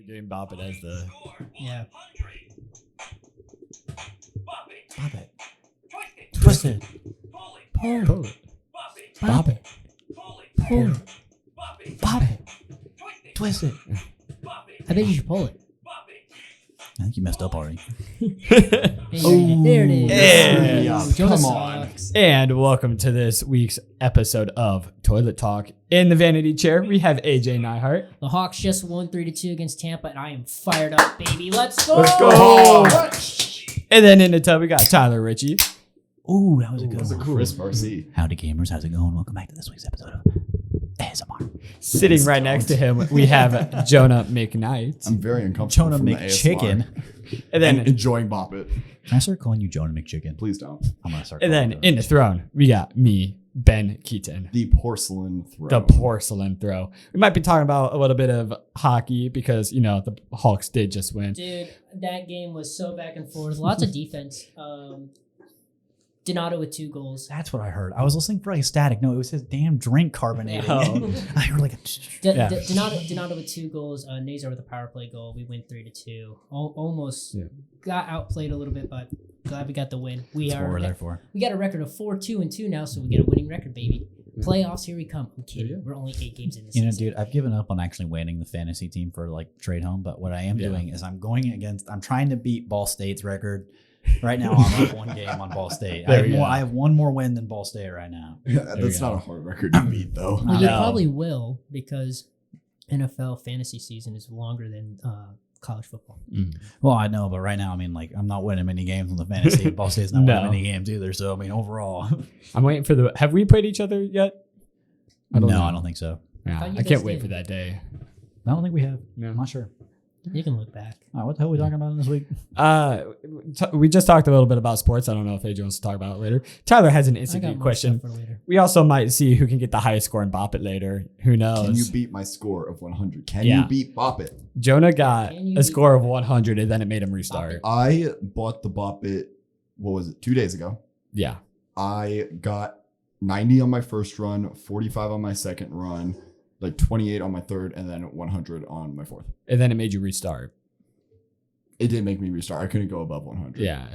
doing Bop It as the... Yeah. Bop it. Twist it. Pull it. Bop it. Pull it. Bop it. Twist it. I think you should pull it. I think you messed up already. There it is. Yeah. Jonah Come on. sucks. And welcome to this week's episode of Toilet Talk. In the vanity chair, we have AJ Neihart. The Hawks just won 3-2 against Tampa, and I am fired up, baby. Let's go. Let's go. And then in the tub, we got Tyler Ritchie. Ooh, that was a That good was a one. crisp RC. Howdy gamers, how's it going? Welcome back to this week's episode of ASMR. Sitting right next to him, we have Jonah McKnight. I'm very uncomfortable Jonah from the McChicken. ASMR. And then, And enjoying Bop It. Can I start calling you Jonah McChicken? Please don't. I'm gonna start. and calling then you in the throne, we got me, Ben Keaton. The porcelain throw. The porcelain throw. We might be talking about a little bit of hockey because, you know, the Hawks did just win. Dude, that game was so back and forth. Lots of defense. Donato with 2 goals. That's what I heard. I was listening for like static. No, it was his damn drink carbonating. Oh. I heard like a Yeah. Donato with 2 goals. Nazar with a power play goal. We win 3-2. Almost got outplayed a little bit, but glad we got the win. That's what we're there for. We got a record of 4-2-2 now, so we get a winning record, baby. Playoffs, here we come. I'm kidding. We're only 8 games in this You know, season. dude, I've given up on actually winning the fantasy team for like trade home, but what I am doing is I'm trying to beat Ball State's record. Right now, I'm up 1 game on Ball State. I have one more win than Ball State right now. Yeah, that's not a hard record to beat, though. Well, you No. probably will because NFL fantasy season is longer than college football. Well, I know, but right now, I mean, like, I'm not winning many games on the fantasy. Ball State's not winning many games either. So, I mean, overall, I'm waiting for the... Have we played each other yet? I don't I don't think so. Yeah, thought you I guys can't wait did. for that day. I don't think we have. No. I'm not sure. You can look back. All right, what the hell are we talking about this week? We just talked a little bit about sports. I don't know if AJ wants to talk about it later. Tyler has an I instant got geek more question. stuff for later. We also might see who can get the highest score and Bop It later. Who knows? Can you beat my score of 100? Can Yeah. you beat Bop It? Jonah got Can you a beat- score of 100 and then it made him restart. I bought the Bop It, 2 days ago. Yeah. I got 90 on my first run, 45 on my second run, like 28 on my third, and then 100 on my fourth. And then it made you restart. It did make me restart. I couldn't go above 100. Yeah.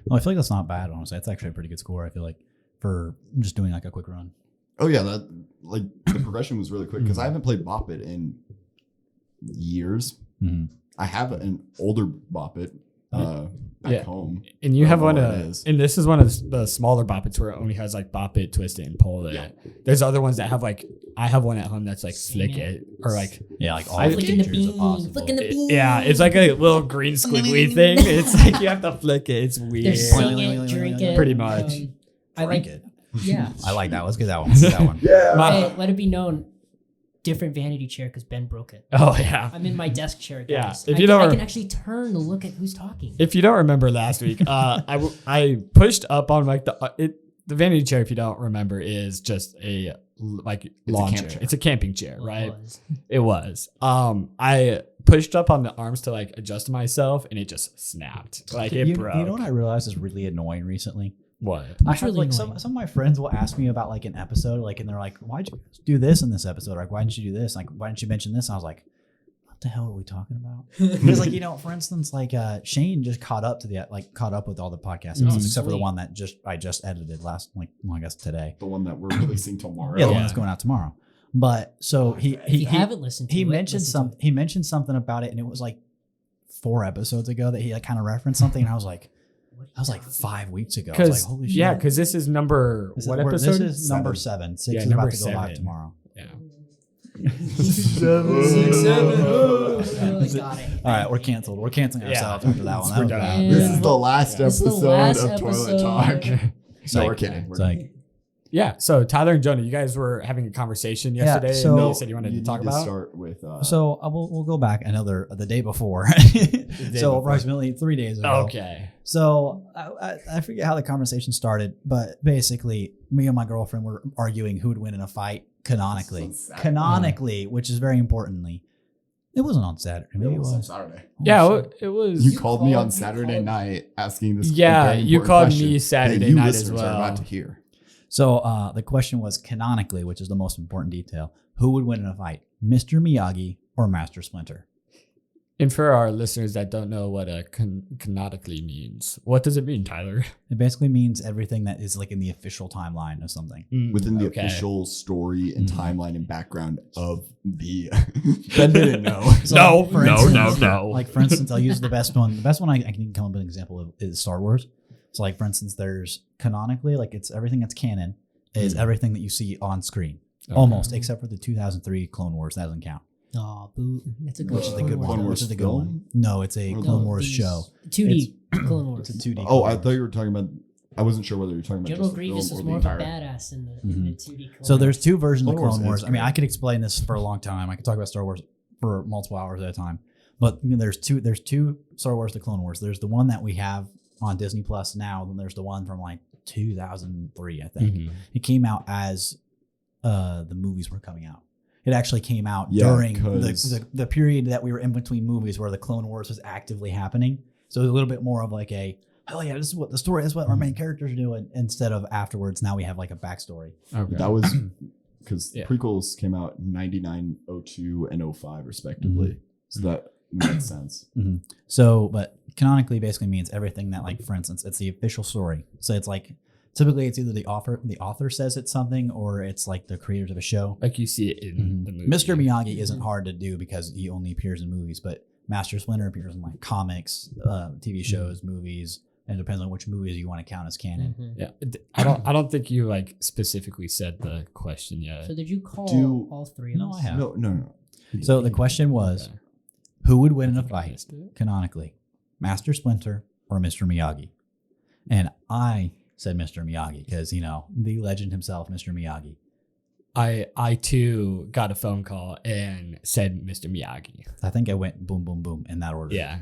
Well, I feel like that's not bad, honestly. That's actually a pretty good score, I feel like, for just doing like a quick run. Oh yeah, that like the progression was really quick because I haven't played Bop It in years. Mm-hmm. I have an older Bop It back Yeah. home. And you I have don't one know of, what it is. and this is one of the smaller Bop It's where it only has like Bop It, Twist It, and Pull It. Yeah. There's other ones that have like, I have one at home that's like Sing Flick it. It or like, Yeah, like all I- the Flicking the features bean, are possible. flicking the bean. yeah, it's like a little green squiggly thing. It's like you have to flick it. It's weird. There's sing it, drink it. Pretty much. I like Drink it. Yeah. I like that. Let's get that one. Let's get that one. Yeah. My- Hey, let it be known, different vanity chair because Ben broke it. Oh yeah. I'm in my desk chair, guys. Yeah, if I, you can, I don't- can actually turn to look at who's talking. If you don't remember last week, I pushed up on like the vanity chair. If you don't remember, is just a like lawn camp chair. chair. It's a camping chair, Well, right? it was. It was. I pushed up on the arms to like adjust myself, and it just snapped. Like it broke. You know what I realized is really annoying recently? What? I have really like some annoying? of my friends will ask me about like an episode, like, and they're like, "Why'd you do this in this episode? Like, why didn't you do this? Like, why didn't you mention this?" And I was like, "What the hell are we talking about?" Because like, you know, for instance, like Shane just caught up with all the podcast episodes except for the Sweet. one that I just edited last, like, well, I guess today. The one that we're releasing tomorrow. Yeah, the one that's going out tomorrow. But so If you haven't listened to he it, mentioned listen to it. he mentioned something about it, and it was like 4 episodes ago that he like kind of referenced something, and I was like, that was like 5 weeks ago. I was Because like, holy shit. yeah, because this is number what episode? This is number 7. 6 Yeah, is number about to go live 7. tomorrow. Yeah. 6-7. Really got it. All right, we're canceled. We're canceling Yeah. ourselves after that one. That We're was done. bad. Yeah. This is the last This is the episode last of Toilet episode. Talk. It's No, like- we're kidding. It's like, Yeah. So Tyler and Jonah, you guys were having a conversation Yeah, yesterday, so- and you said you wanted to talk need about. start with. so we'll go back the day before. day So before. approximately 3 days ago. Okay. So I forget how the conversation started, but basically me and my girlfriend were arguing who would win in a fight canonically. This is on Saturday. Canonically, which is very importantly. It wasn't on Saturday. Maybe it it was on was. Saturday. Oh, Yeah, shit. it was. You called me on you Saturday called- night asking this. Yeah, very you important called question me Saturday that you night as listeners well. Are about to hear. So the question was canonically, which is the most important detail, who would win in a fight, Mr. Miyagi or Master Splinter. And for our listeners that don't know what canonically means, what does it mean, Tyler? It basically means everything that is like in the official timeline of something. Within the official story and timeline and background of the Ben didn't know. So, for instance, no. Like for instance, I'll use the best one. The best one I can come up with an example of is Star Wars. So like for instance, there's canonically like it's everything that's canon is everything that you see on screen. Almost, except for the 2003 Clone Wars. That doesn't count. Oh, boo. That's a good Which is the good one. Clone Wars Which is the good one. film? No, it's a Clone Wars show. 2D Clone Wars. It's a 2D. Oh, I thought you were talking about. I wasn't sure whether you were talking about General just the Grievous film was or more the of a entire. badass in the 2D Clone So there's two versions of Clone Wars Clone Wars. is I mean, I great. could explain this for a long time. I could talk about Star Wars for multiple hours at a time. But you know, there's two Star Wars the Clone Wars. There's the one that we have on Disney Plus now. Then there's the one from like 2003, I think. It came out as the movies were coming out. It actually came out during the period that we were in between movies where the Clone Wars was actively happening. So it was a little bit more of like a, hell yeah, this is what the story is, what our main characters are doing, instead of afterwards. Now we have like a backstory. Okay. That was because Yeah. the prequels came out 99, 02, and 05 respectively. So that makes sense. So, but canonically basically means everything that, like, for instance, it's the official story. So it's like, typically it's either the author says it's something, or it's like the creators of a show. Like you see it in the movie. Mr. Miyagi isn't hard to do because he only appears in movies, but Master Splinter appears in like comics, TV shows, movies, and it depends on which movies you want to count as canon. Yeah, I don't think you like specifically said the question yet. So did you call all three of No, us? I have. No. So the question was, Okay. who would win in a fight Missed it. canonically, Master Splinter or Mr. Miyagi? And I said Mr. Miyagi because, you know, the legend himself, Mr. Miyagi. I too got a phone call and said Mr. Miyagi. I think I went boom, boom, boom in that order. Yeah.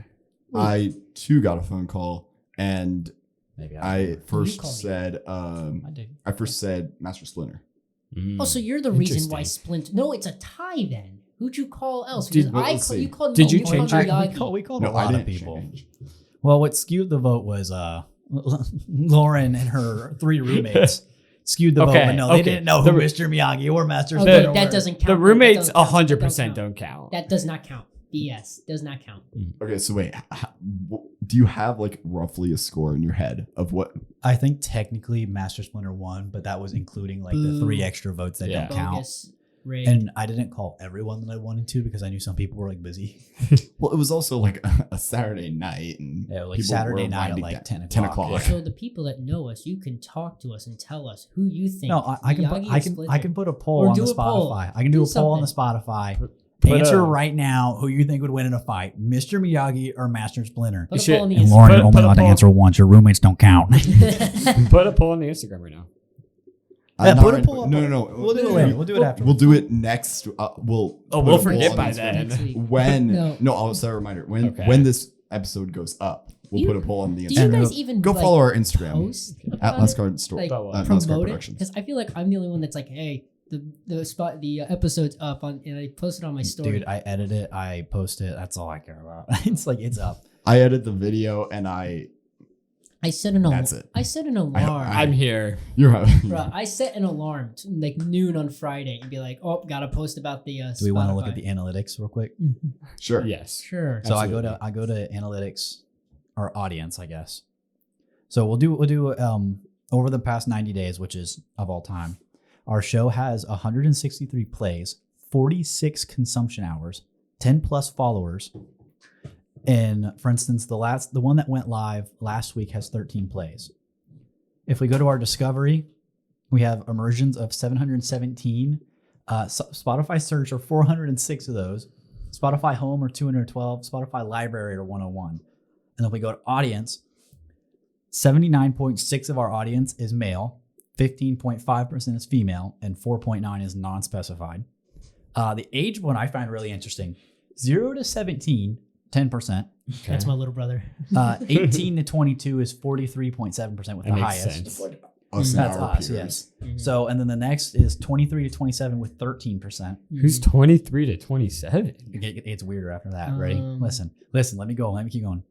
I too got a phone call, and Maybe I first called me. said I did. I first said Master Splinter. Oh, so you're the reason why Interesting. Splinter? No, it's a tie then. Who'd you call else? Did- Because let's see. you called. Did you called change I- Miyagi. we called No, a lot I of didn't people. change. Well, what skewed the vote was Lauren and her three roommates skewed the vote. But no, they didn't know who Mr. Miyagi or Master Okay, Splinter that were. doesn't count. The That roommates doesn't count. 100% don't count. That does not count. BS does not count. Okay, so wait, do you have like roughly a score in your head of what? I think technically Master Splinter won, but that was including like the Boo. 3 extra votes that Yeah. don't count. Bogus. Rigged. And I didn't call everyone that I wanted to because I knew some people were like busy. Well, it was also like a Saturday night, and Yeah, like people Saturday were night at winding like down. 10 10 o'clock. so the people that know us, you can talk to us and tell us who you think. No, I can put, Miyagi I or can Splinter. I can put a poll Or on do the a poll. Spotify. I can do Do a poll on the something. Spotify. Put Answer a- right now who you think would win in a fight, Mr. Miyagi or Master Splinter. Put a Shit. poll on the And Instagram. Lauren, Put- you're only put a allowed to poll. answer once. Your roommates don't count. Put a poll on the Instagram right now. Yeah, Not put a right- poll up. No. We'll do it later. We'll do it after. We'll do it next. We'll Oh, put we'll a poll forget on by Instagram. then. Next week. When No. I'll set a reminder when Okay. this episode goes up. We'll You- put a poll on the Do you Instagram. guys even Go like, follow our Instagram post at about Last it? Card Store. Like, About what? Last Card promote it? Productions. Because I feel like I'm the only one that's like, hey, the episode's up on, and I posted on my story. Dude, I edit it. I post it. That's all I care about. It's like, it's up. I edit the video and I. I set an alarm. That's it. I set an alarm. I'm here. You're right. Bruh, I set an alarm to like noon on Friday and be like, oh, gotta post about the Do we want to look Spotify. at the analytics real quick? Sure. Yes. Sure. So Absolutely. I go to analytics, or audience, I guess. So we'll do over the past 90 days, which is of all time. Our show has 163 plays, 46 consumption hours, 10 plus followers. And for instance, the one that went live last week has 13 plays. If we go to our discovery, we have immersions of 717. Spotify search are 406 of those. Spotify home are 212. Spotify library are 101. And if we go to audience, 79.6 of our audience is male, 15.5% is female, and 4.9 is non-specified. The age one I find really interesting. 0 to 17, 10%. That's my little brother. 18 to 22 is 43.7% with That the makes highest. sense. Like us and That's our us, peers. yes. So, and then the next is 23 to 27 with 13%. Who's 23 to 27? It's weirder after that. Ready? Um, Listen. Let me go. Let me keep going.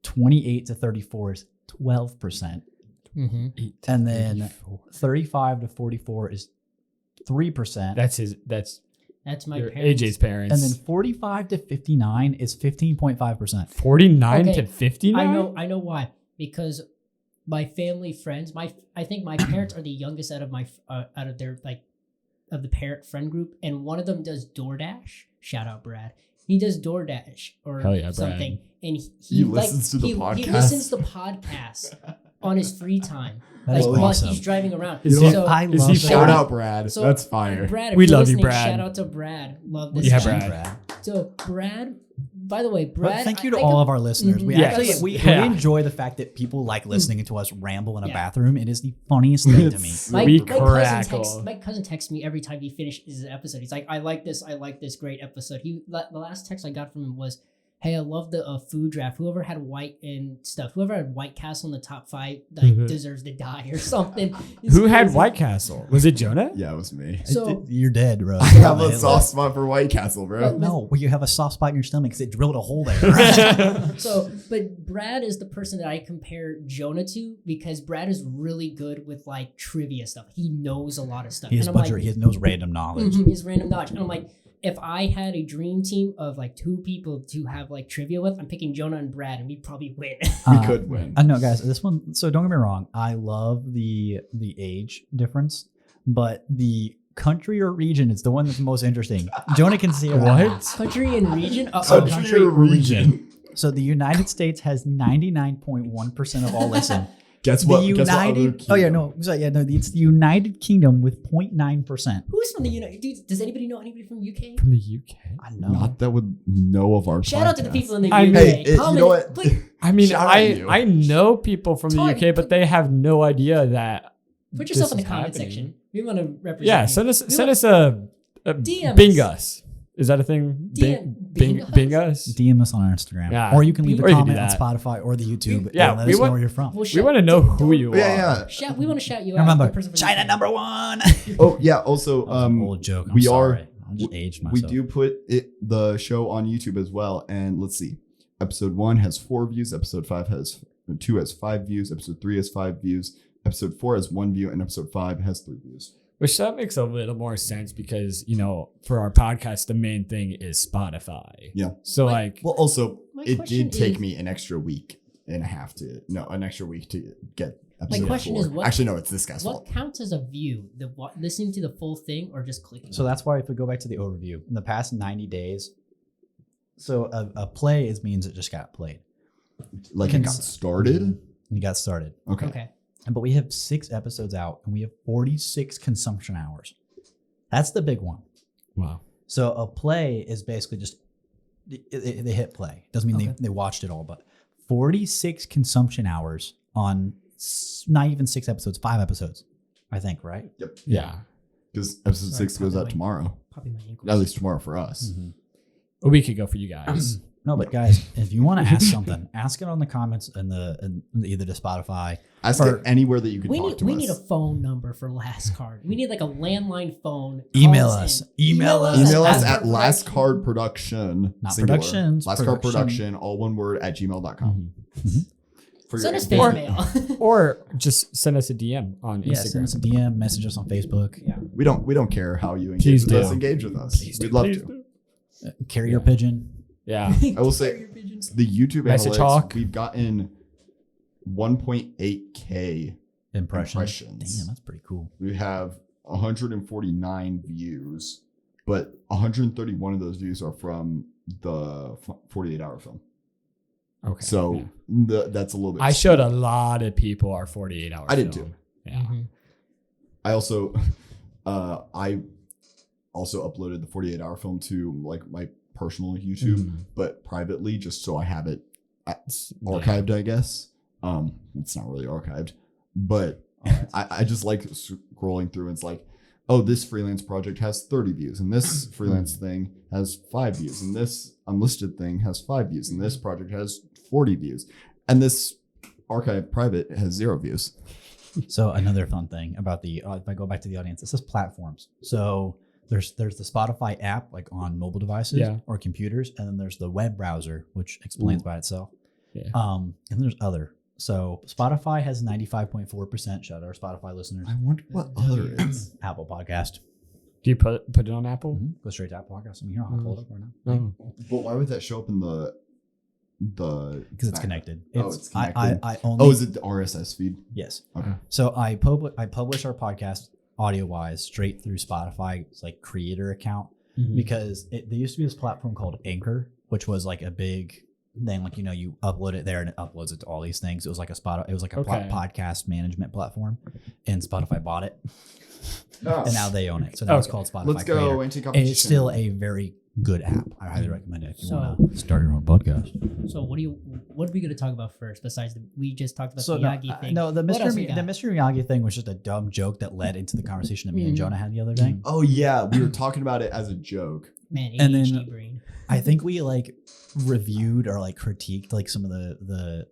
28 to 34 is 12%. Mm-hmm. And then 35 to 44 is 3%. That's That's my Your parents. AJ's parents. And then 45 to 59 is 15.5%. 49 Okay, to 59. I know why. Because my family friends, I think my parents are the youngest out of their of the parent friend group, and one of them does DoorDash. Shout out Brad. He does DoorDash or Hell yeah, Brad. something, and He listens to the He podcast. listens to podcasts on his free time. That is while awesome. he's driving around. Is You know he- what? I is love he that. Shout out, Brad. So, That's fire. Brad, if We you're love you, listening, Brad. Shout out to Brad. Love this Yeah, guy. Brad. So Brad, by the way, But Brad. thank you to I all could- of our listeners. We Yes. actually we Yeah. enjoy the fact that people like listening to us ramble in a Yeah. bathroom. It is the funniest thing to me. It's My, We my cousin crackle. texts me every time he finishes his episode. He's like, I like this, great episode. The last text I got from him was, hey, I love the food draft. Whoever had White Castle in the top 5 Mhm. deserves to die or something. It's Who had crazy. White Castle? Was it Jonah? Yeah, it was me. So You're dead, bro. I have a soft spot for White Castle, bro. No, well, you have a soft spot in your stomach because it drilled a hole there. but Brad is the person that I compare Jonah to because Brad is really good with like trivia stuff. He knows a lot of stuff. he has And I'm budget. like, He knows random knowledge. He's random knowledge. And I'm like, if I had a dream team of like 2 people to have like trivia with, I'm picking Jonah and Brad, and we'd probably win. We could win. I know, guys. This one. So don't get me wrong. I love the age difference, but the country or region is the one that's the most interesting. Jonah can see it. right now. What? Country and region. Country or region? So the United States has 99.1% of all listen. Guess The what? Guess what other United. Oh yeah, kingdom? no. So yeah, no. It's the United Kingdom with 0.9%. Who's from the United? Dude, does anybody know anybody from UK? From the UK. I know. Not that would know of our Shout out to the podcast. people in the I UK. mean- Hey, you Comment- know what? Put, I mean, Shout out to you. I know people from the Talk- UK, but they have no idea that. put yourself in this the is comment happening. section. We want to represent. Yeah, you. send us We want- a DM Bing us. us. Is that a thing? DM Bing us. DM us on our Instagram, Yeah. or you can leave a Or you can do comment on that. Spotify or the YouTube. Yeah, and let we us know want- where you're from. We'll We want to know who you are. Yeah, We want to shout you out. Remember, the person from China UK. #1. yeah. Oh, yeah. Also, That was an old joke. I'm we sorry. are- I just aged we myself. do put the show on YouTube as well. And let's see. Episode 1 has 4 views. Episode 2 has 5 views. Episode 3 has 5 views. Episode 4 has 1 view, and episode 5 has 3 views. Which that makes a little more sense because, for our podcast, the main thing is Spotify. Yeah. So My- like, Well, also, My it question did take is- me an extra week and a half to get My episode question 4. is what- Actually, no, it's this guy's What fault. counts as a view? Listening to the full thing or just clicking? So that's why if we go back to the overview, in the past 90 days, so a play means it just got played. Like it got started. And you got started. Okay. Okay. But we have 6 episodes out and we have 46 consumption hours. That's the big one. wow. So a play is basically just they hit play. Doesn't mean Okay. they watched it all, but 46 consumption hours on not even 6 episodes, 5 episodes, I think, right? Yep. Yeah. Because episode Sorry, 6 goes out probably. tomorrow. Popping my ankle. At least tomorrow for us. A week ago for you guys. No, but guys, if you want to ask something, ask it on the comments in either to Spotify. Ask Or- it anywhere that you can We talk need to we us. need a phone number for Last Card. We need like a landline phone. Email Call us. in. Email us. Email us Last at Last Card Production. Not singular. productions, Last Card production. Production, all one word, at gmail.com. For Send your us Or- fan mail. Or just send us a DM on Yeah, send Instagram. us a DM, message us on Facebook. Yeah. We don't care how you engage Please with us. do. Engage with us. We'd love to. Carrier pigeon. Yeah. I will say the YouTube Message analytics, hawk. we've gotten 1.8K Impressions. Impressions. Damn, that's pretty cool. We have 149 views, but 131 of those views are from the 48-hour film. Okay. So yeah. that's a little bit. I showed a lot of people our 48 hours. I did too. Yeah. Mhm. I also, I also uploaded the 48-hour film to like my personal YouTube, Mhm. but privately, just so I have it Yeah. archived. I guess it's not really archived, but I just like scrolling through. And it's like, oh, this freelance project has 30 views, and this freelance thing has 5 views, and this unlisted thing has 5 views, and this project has 40 views, and this archive private has 0 views. So another fun thing about the if I go back to the audience, it says platforms. So there's the Spotify app like on mobile devices Yeah. or computers, and then there's the web browser, which explains by itself. Yeah. And there's other. So Spotify has 95.4%. Shout out our Spotify listeners. I wonder what other is. Apple Podcast. Do you put it on Apple? Go straight to Apple Podcasts. I mean, here, I'll pull it up right now. Oh. But why would that show up in the Because it's connected. It's connected. I only. Oh, is it the RSS feed? Yes. Okay. So I publish our podcast audio wise straight through Spotify's like creator account because there used to be this platform called Anchor, which was like a big thing. Like, you know, you upload it there and it uploads it to all these things. It was like a podcast management platform, and Spotify bought it, and now they own it. So now it's called Spotify. Let's go Creator. anti-competition. And it's still a very good app. I highly recommend it if you want to start your own podcast. So what are we going to talk about first? Besides we just talked about the Miyagi thing. No, the What else we Mr. got? Miyagi thing was just a dumb joke that led into the conversation that me and Jonah had the other day. Oh yeah, we were talking about it as a joke. Man, And ADHD then- brain. I think we like reviewed or like critiqued like some of the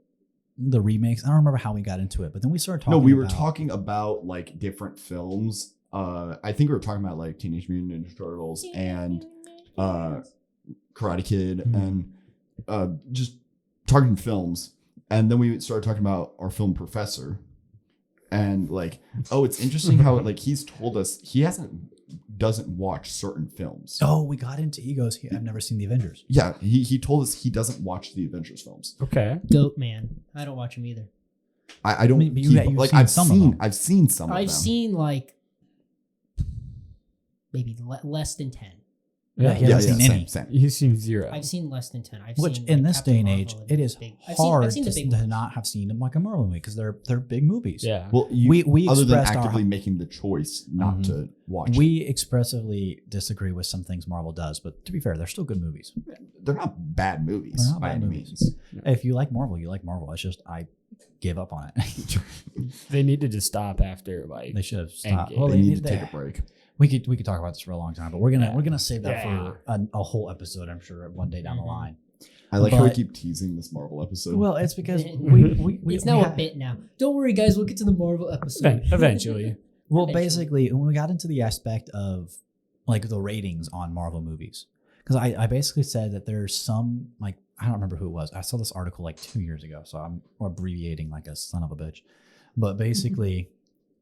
remakes. I don't remember how we got into it, but then we started talking. No, we were about, talking about like different films. I think we were talking about like Teenage Mutant Ninja Turtles and Karate Kid and just talking films. And then we started talking about our film professor. And like, oh, it's interesting how like he's told us he doesn't watch certain films. Oh, we got into egos. I've never seen the Avengers. Yeah, he told us he doesn't watch the Avengers films. Okay. Goat Man. I don't watch him either. I don't. I mean, but you've like seen I've some of seen them. I've seen some of them. I've seen like maybe less than 10. Yeah, he hasn't seen any. Same. He's seen 0. I've seen less than 10. Which seen, in like, this Captain day and age, Marvel and it is big. hard I've seen the big to ones. not have seen them like a Marvel movie because they're big movies. Yeah. Well, We other than expressed our- actively making the choice not to watch. We expressively disagree with some things Marvel does, but to be fair, they're still good movies. They're not bad movies They're not by bad any movies. means. If you like Marvel, you like Marvel. It's just I give up on it. They needed to stop after like They should have stopped. Endgame. Well, They need to take a break. We could talk about this for a long time, but we're gonna save that Yeah. for a whole episode. I'm sure one day down the line. I like how we But- keep teasing this Marvel episode. Well, it's because we It's now ha- a bit now. Don't worry, guys. We'll get to the Marvel episode. Eventually. Well, Eventually. basically, when we got into the aspect of like the ratings on Marvel movies, because I basically said that there's some like I don't remember who it was. I saw this article like 2 years ago, so I'm abbreviating like a son of a bitch. But basically,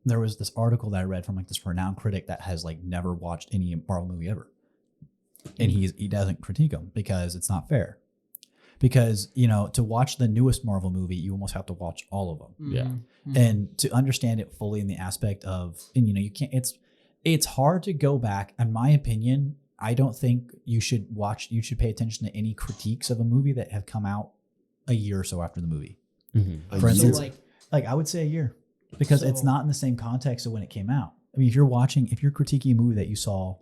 there was this article that I read from like this renowned critic that has like never watched any Marvel movie ever, and he doesn't critique them because it's not fair. Because to watch the newest Marvel movie, you almost have to watch all of them. Yeah. Mhm. And to understand it fully in the aspect of, and you can't, it's hard to go back. In my opinion, I don't think you should pay attention to any critiques of a movie that have come out a year or so after the movie. A For instance, year. like I would say a year, because it's So- not in the same context of when it came out. I mean, if you're critiquing a movie that you saw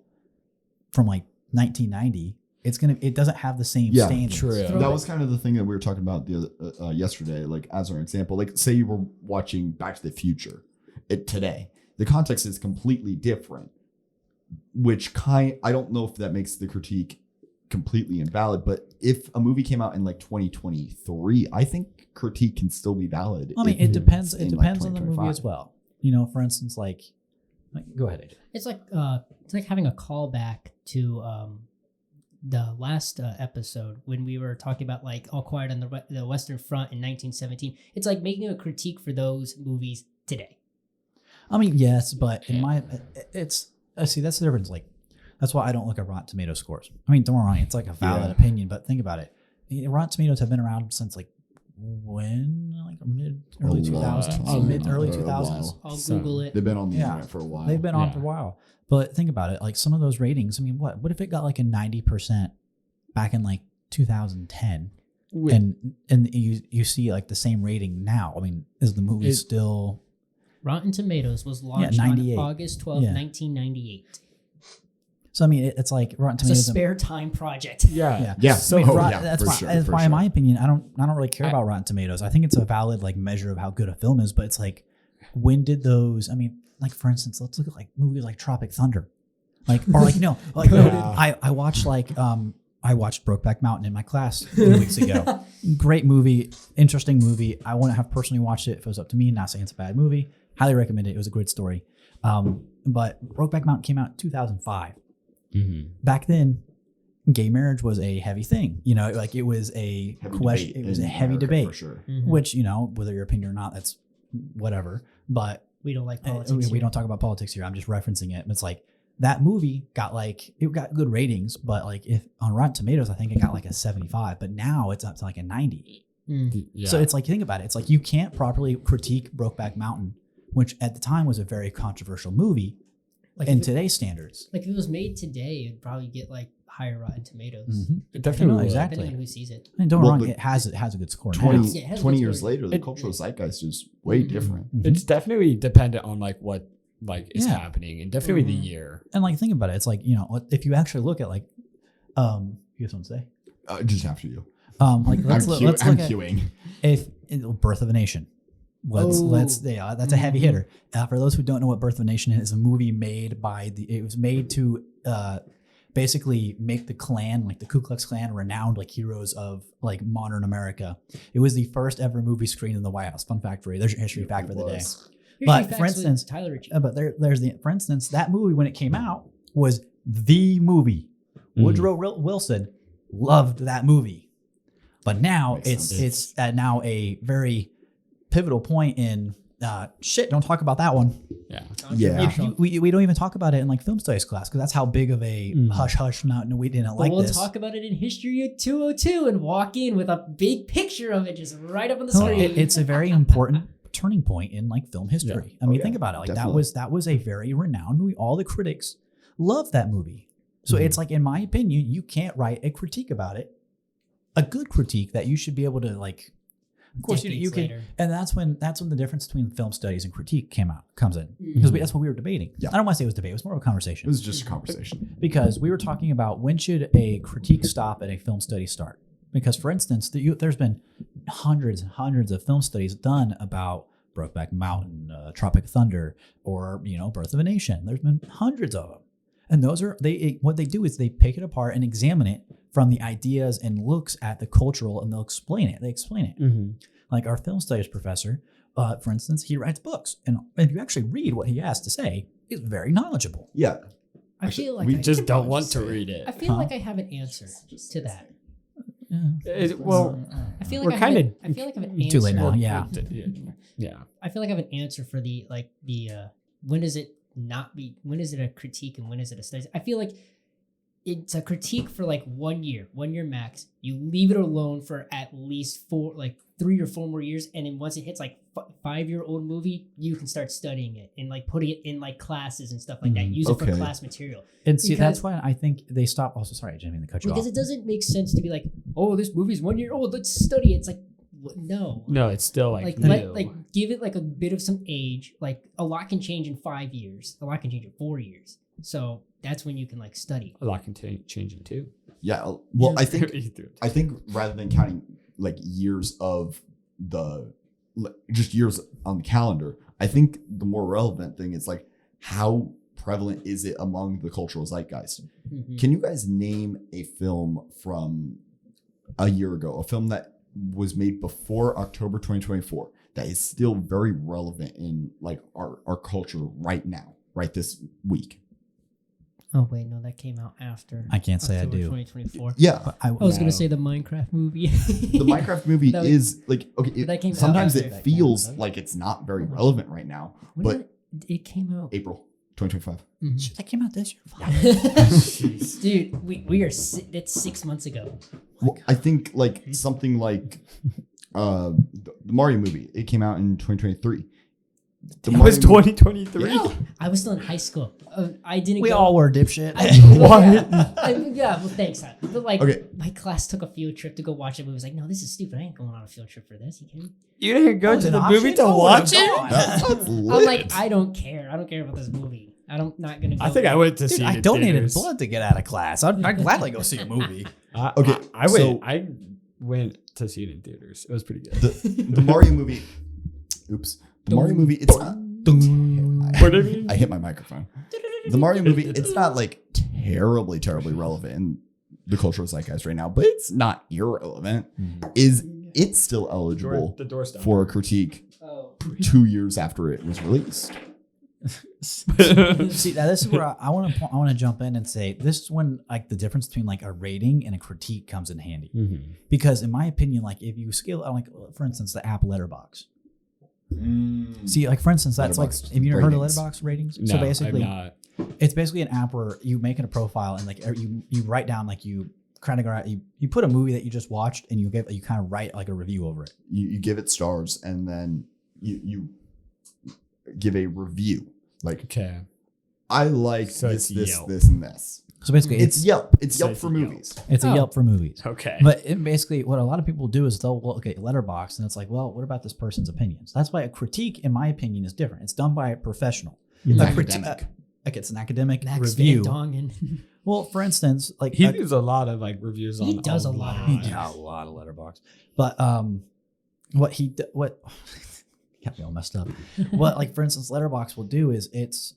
from like 1990, it doesn't have the same Yeah, standards. true. that was kind of the thing that we were talking about the other, yesterday, like as an example. Like say you were watching Back to the Future today. The context is completely different, which I don't know if that makes the critique completely invalid, but if a movie came out in like 2023, I think critique can still be valid. I mean, if it depends. it's It in, like, depends on the movie 2025. as well. For instance, like go ahead, AJ. It's like having a callback to the last episode when we were talking about like All Quiet on the Western Front in 1917. It's like making a critique for those movies today. I mean, yes, but in it's see that's the difference. Like that's why I don't look at Rotten Tomato scores. I mean, don't get me wrong, it's like a valid opinion, but think about it. Rotten Tomatoes have been around since like when, like early A long 2000s, time. mid early A 2000s. while. I'll So, Google it. They've been on the Yeah. internet for a while. They've been on Yeah. for a while. But think about it, like some of those ratings. I mean, what if it got like a 90% back in like 2010, and you see like the same rating now? I mean, is the movie still? Rotten Tomatoes was launched on 98. August 12th, Yeah. 1998. So I mean, it's like Rotten It's a Tomatoes. spare time project. Yeah. Yeah. So I mean, that's for why, sure, that's for why sure. in my opinion, I don't really care about Rotten Tomatoes. I think it's a valid like measure of how good a film is, but it's like, when did those? I mean, like for instance, let's look at like movies like Tropic Thunder, like I watched I watched Brokeback Mountain in my class a few weeks ago. Great movie, interesting movie. I wouldn't have personally watched it if it was up to me. Not saying it's a bad movie. Highly recommend it. It was a great story. But Brokeback Mountain came out in 2005. Back then, gay marriage was a heavy thing. Like it was a Heavy question. debate It was a in heavy America, debate, for sure. Mhm. which whether your opinion or not, that's whatever. But We don't like politics. we don't talk about politics here. I'm just referencing it. It's like that movie got good ratings, but like if on Rotten Tomatoes, I think it got like a 75, but now it's up to like a 90. Yeah. So it's like, think about it. It's like you can't properly critique Brokeback Mountain, which at the time was a very controversial movie Like in if it, today's standards. like if it was made today, it'd probably get like higher Rotten Tomatoes. Mhm. It definitely No, would. exactly. Depending on who sees it. And don't Well, wrong, the it has a good score. 20, now. Yeah, it has 20 good years story. later, the It- cultural zeitgeist is way Mhm. different. Mhm. It's definitely dependent on like what like is Yeah. happening and definitely the Mhm. year. And like, think about it. It's like, if you actually look at like, you have something to say? Just after you. Like let's I'm, look, queue- let's I'm look at queuing. if Birth of a Nation. Let's Oh. yeah, that's a heavy Mhm. hitter. For those who don't know what Birth of a Nation is, a movie made by it was made to basically make the Klan, like the Ku Klux Klan, renowned like heroes of like modern America. It was the first ever movie screened in the White House. Fun fact for you. There's your history fact for the day. Here's But, your for facts with instance- Tyler Ritchie. For instance, that movie when it came out was the movie. Woodrow Wilson loved that movie, but now Makes it's now a very pivotal point in don't talk about that one. Yeah. Yeah. Controversial. We don't even talk about it in like film studies class because that's how big of a hush hush. No, we didn't But like we'll this. talk about it in History 202 and walk in with a big picture of it just right up on the No, screen. it's a very important turning point in like film history. I mean, yeah, think about it. Like definitely. that was a very renowned movie. All the critics loved that movie. So it's like, in my opinion, you can't write a critique about it, a good critique that you should be able to like. Of course, you Decades can, later. and that's when the difference between film studies and critique comes in because that's what we were debating. Yeah. I don't want to say it was debate; it was more of a It conversation was just a conversation. because we were talking about when should a critique stop and a film study start. Because, for instance, there's been hundreds and hundreds of film studies done about Brokeback Mountain, Tropic Thunder, or Birth of a Nation. There's been hundreds of them, and those are what they do is they pick it apart and examine it from the ideas and looks at the cultural, and they'll explain it. They explain it. Mm-hmm. Like our film studies professor, for instance, he writes books, and if you actually read what he has to say, he's very knowledgeable. Yeah. I feel like we I Just can don't probably want just to say- read it. I feel like I have an answer to that. Yeah. Well, I feel We're like I have kinda- I feel like I have an answer. Too late now. Yeah. Yeah. I feel like I have an answer for the when is it when is it a critique and when is it a study? I feel like it's a critique for like 1 year max. You leave it alone for at least 3 or 4 more years, and then once it hits like 5-year-old movie, you can start studying it and like putting it in like classes and stuff like that. Use it for Okay. class material. And see, that's Because- why I think they stop. Also, sorry, I didn't mean to cut you Because off. it doesn't make sense to be like, oh, this movie's 1 year old, let's study it. It's like, no. No, it's still like Like give it like a bit of some age. Like a lot can change in 5 years. A lot can change in 4 years. So that's when you can like study. a lot can change in too. Yeah. Well, Yeah. I think rather than counting like years of just years on the calendar, I think the more relevant thing is like how prevalent is it among the cultural zeitgeist? Mhm. Can you guys name a film from a year ago, a film that was made before October 2024 that is still very relevant in like our culture right now, right this week? Oh wait, no, that came out after. I can't say I October do. 2024. Yeah. But I was no. gonna say the Minecraft movie. The Minecraft movie That- is like, okay, that came out sometimes after. it feels like it's not very relevant right now, When but did it came out. April 2025. Mhm. Shit, that came out this year. Dude, we are that's 6 months ago. Well, I think like something like the Mario movie, it came out in 2023. The It was Mario movie- 2023. Yeah. I was still in high school. I didn't. We go, all were dipshit. What? Yeah, well, thanks. But like, Okay. my class took a field trip to go watch a movie. I was like, no, this is stupid. I ain't going on a field trip for this. You kidding? You didn't go Was to it the an movie option? to Oh, watch my it? God. That's I'm lit. like, I don't care. I don't care about this movie. I'm not gonna. Go I think I went to Dude, see it. I in donated theaters. blood to get out of class. I'd gladly go see a movie. Okay, I so- went. I went to see it in theaters. It was pretty good. The Mario movie. Oops. The Mario movie. It's not. I hit my microphone. The Mario movie. It's not like terribly relevant in the cultural zeitgeist right now, but it's not irrelevant. Is it still eligible The door stop. for a critique Oh. 2 years after it was released? See, now this is where I want to jump in and say this is when like the difference between like a rating and a critique comes in handy. Mm-hmm. Because in my opinion, like if you scale like for instance the app Letterbox. See, like for instance, that's Letterboxd like have you ever heard of ratings. Letterbox ratings? No, So basically, I'm not. It's basically an app where you make a profile and like you write down like you kind of you put a movie that you just watched and you kind of write like a review over it. You give it stars and then you give a review. Like, Okay. I like So this, it's this, Yelp. this, and this. So basically, It's Yelp. It's So Yelp it's for Yelp. movies. it's a Oh. Yelp for movies. Okay. But it basically, what a lot of people do is they'll look at Letterboxd and it's like, well, what about this person's opinions? That's why a critique, in my opinion, is different. It's done by a professional. It's A academic. Like it's an academic Max review. Van Dongen. Well, for instance, like He leaves a lot of like reviews on. He does a lot of he reviews. got a lot of Letterboxd. But what got me all messed up. What, like, for instance, Letterboxd will do is it's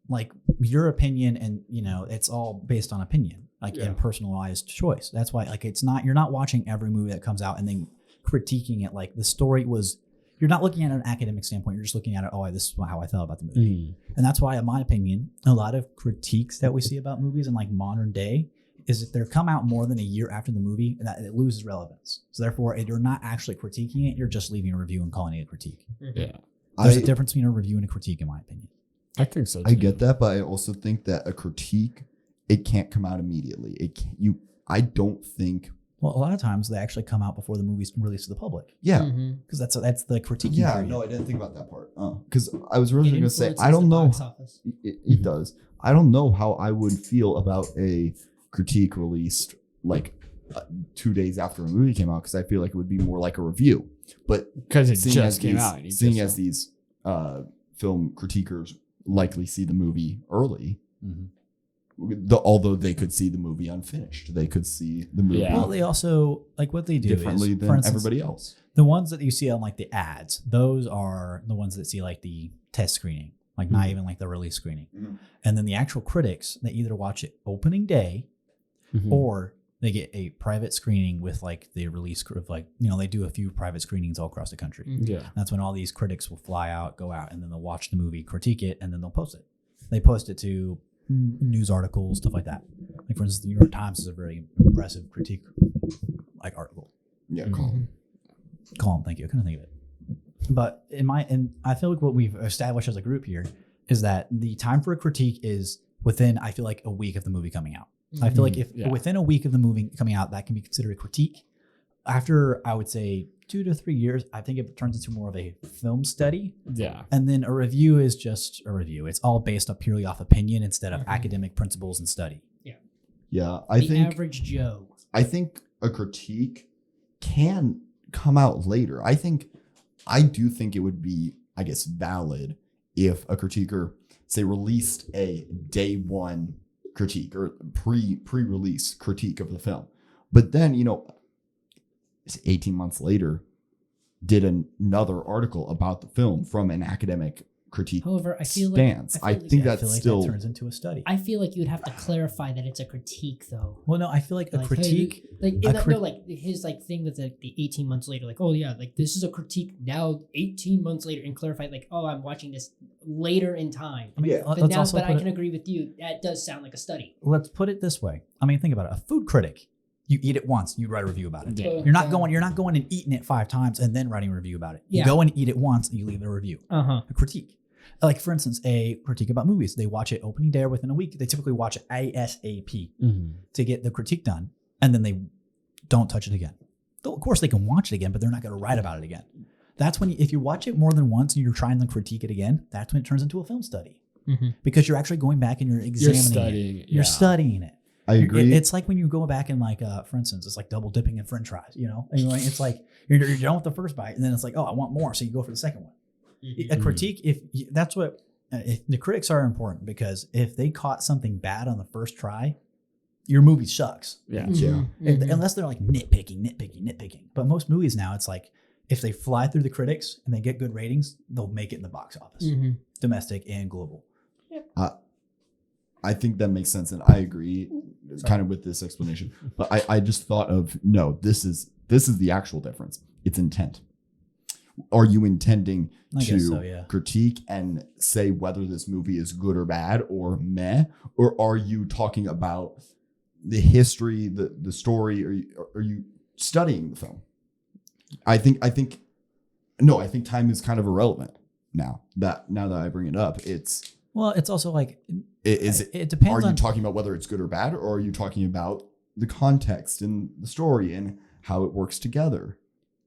like your opinion, and it's all based on opinion, like Yeah. in personalized choice. That's why, like, you're not watching every movie that comes out and then critiquing it. Like, the story was, you're not looking at an academic standpoint. You're just looking at it. Oh, this is how I felt about the movie. And that's why, in my opinion, a lot of critiques that we see about movies in like modern day is if they come out more than a year after the movie, that it loses relevance. So therefore, you're not actually critiquing it. You're just leaving a review and calling it a critique. Yeah. There's a difference between a review and a critique, in my opinion. I think so. I too. get that, but I also think that a critique, it can't come out immediately. I don't think. Well, a lot of times they actually come out before the movie's released to the public, Yeah. Mhm. because that's the critique. Yeah, no, I didn't think about that part. Because I was really It going to say, influences I don't the know. box office. It does. I don't know how I would feel about a critique released like 2 days after a movie came out, because I feel like it would be more like a review. But Because it seeing just as came these, out. and he seeing just- as these film critiquers likely see the movie early, although they could see the movie unfinished, they could see the movie Yeah. Well, they also, like, what they do differently is, than for instance, everybody else. the ones that you see on like the ads, those are the ones that see like the test screening, like not even like the release screening. Mhm. And then the actual critics, they either watch it opening day Mhm. or they get a private screening with like the release of, like, they do a few private screenings all across the country. Yeah. That's when all these critics will fly out, go out, and then they'll watch the movie, critique it, and then they'll post it. They post it to news articles, stuff like that. Like, for instance, the New York Times is a very impressive critique like article. Yeah, column. Column, thank you. I couldn't think of it. But I feel like what we've established as a group here is that the time for a critique is within, I feel like, a week of the movie coming out. I feel like if Yeah. within a week of the movie coming out, that can be considered a critique. After, I would say, 2 to 3 years, I think it turns into more of a film study. Yeah. And then a review is just a review. It's all based up purely off opinion instead of academic principles and study. Yeah, I The think average Joe. I think a critique can come out later. I do think it would be, I guess, valid if a critiquer, say, released a day one critique or pre-release critique of the film, but then 18 months later did another article about the film from an academic critique However, I feel stance. like I think I that's feel like still that turns into a study. I feel like you'd have to clarify that it's a critique, though. Well, no, I feel like a Like, critique. hey, like a no, crit- like his like thing with the 18 months later, like, oh yeah, like this is a critique now 18 months later, and clarify like, oh, I'm watching this later in time. I mean, Yeah. But let's now, also but I put can it, agree with you. That does sound like a study. let's put it this way. I mean, think about it. A food critic, you eat it once, you write a review about it. Yeah. You're not going and eating it 5 times and then writing a review about it. You Yeah. go and eat it once and you leave a review. Uh-huh. A critique. Like, for instance, a critique about movies. They watch it opening day or within a week. They typically watch it ASAP to get the critique done, and then they don't touch it again. Though, of course, they can watch it again, but they're not going to write about it again. That's when, if you watch it more than once and you're trying to critique it again, that's when it turns into a film study. Because you're actually going back and you're examining studying it. You're studying it. I agree. It's like when you go back and, like, for instance, it's like double dipping in French fries. And it's like you're done with the first bite, and then it's like, oh, I want more, so you go for the second one. A critique, that's what the critics are important, because if they caught something bad on the first try, your movie sucks. Yeah. Yeah. Unless they're like nitpicking. But most movies now, it's like if they fly through the critics and they get good ratings, they'll make it in the box office, domestic and global. I think that makes sense, and I agree kind of with this explanation. But I just thought of, no, this is the actual difference. It's intent. Are you intending I to guess so, yeah. critique and say whether this movie is good or bad or meh? Or are you talking about the history, the story? Are you studying the film? I think time is kind of irrelevant now that I bring it up. Well, it's also like Is it? it depends Are you on talking about whether it's good or bad, or are you talking about the context and the story and how it works together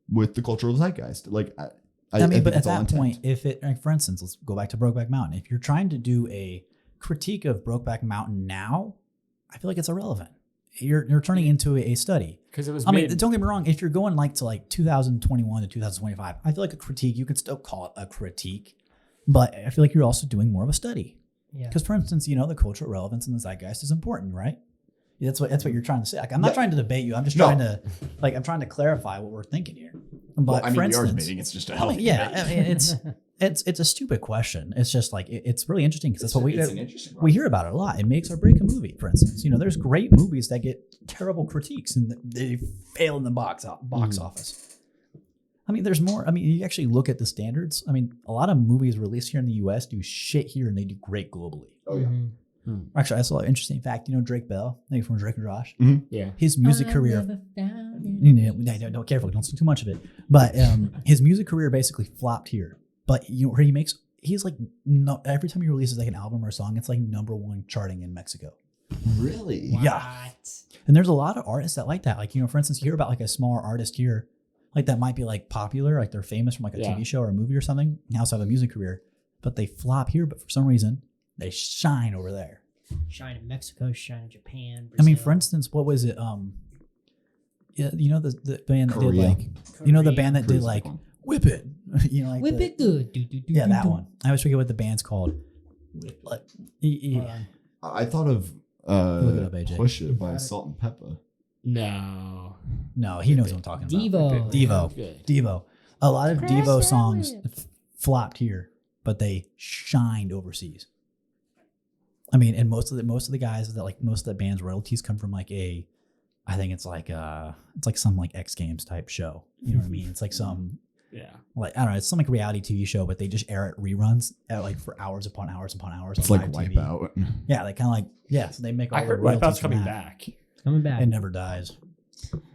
with the cultural zeitgeist? Like, I mean, think but at it's all that intent. point, if it, like, for instance, let's go back to Brokeback Mountain. If you're trying to do a critique of Brokeback Mountain now, I feel like it's irrelevant. You're turning into a study. Because it was I mean, made. don't get me wrong. If you're going like to like 2021 to 2025, I feel like a critique, you could still call it a critique, but I feel like you're also doing more of a study. Yeah. Because, for instance, the cultural relevance in the zeitgeist is important, right? That's what you're trying to say. Like, I'm not trying to debate you. I'm just trying to I'm trying to clarify what we're thinking here. But Well, I mean, for we are instance, debating. It's just a I healthy mean, yeah, debate. I mean, it's a stupid question. It's just like it's really interesting because that's what It's an interesting we hear about it a lot. It makes or break a movie. For instance, there's great movies that get terrible critiques and they fail in the box office. I mean, there's more. I mean, you actually look at the standards. I mean, a lot of movies released here in the U.S. do shit here and they do great globally. Oh yeah. Actually, I saw an interesting fact. Drake Bell, I think from Drake and Josh, Yeah. his music career. Don't careful, don't see too much of it. But his music career basically flopped here. But where he's like, no, every time he releases like an album or a song, it's like #1 charting in Mexico. Really? Yeah. And there's a lot of artists that like that. Like, for instance, you hear about like a smaller artist here, like that might be like popular, like they're famous from like a TV show or a movie or something, and also have a music career, but they flop here, but for some reason they shine over there. Shine in Mexico, shine in Japan, Brazil. I mean, for instance, what was it? Yeah, the band that did Korea. like, the band that did Korea's like one. Whip It, like Whip it good. Yeah, that one. I always forget what the band's called. Like, I thought of Look it up, AJ. Push It by Salt and Pepper. No. No, he knows what I'm talking about. Devo. Devo. A lot of Crash Devo songs Landing. flopped here, but they shined overseas. I mean, and most of the guys that like most of the band's royalties come from like I think it's like some like X Games type show. You know what I mean? It's like some like, I don't know, it's some like reality TV show, but they just air it reruns at like for hours upon hours upon hours. It's on like live TV. Wipeout. Yeah, they kind of like so they make all I the heard royalties Wipeout's from coming that. back. It's coming back. It never dies.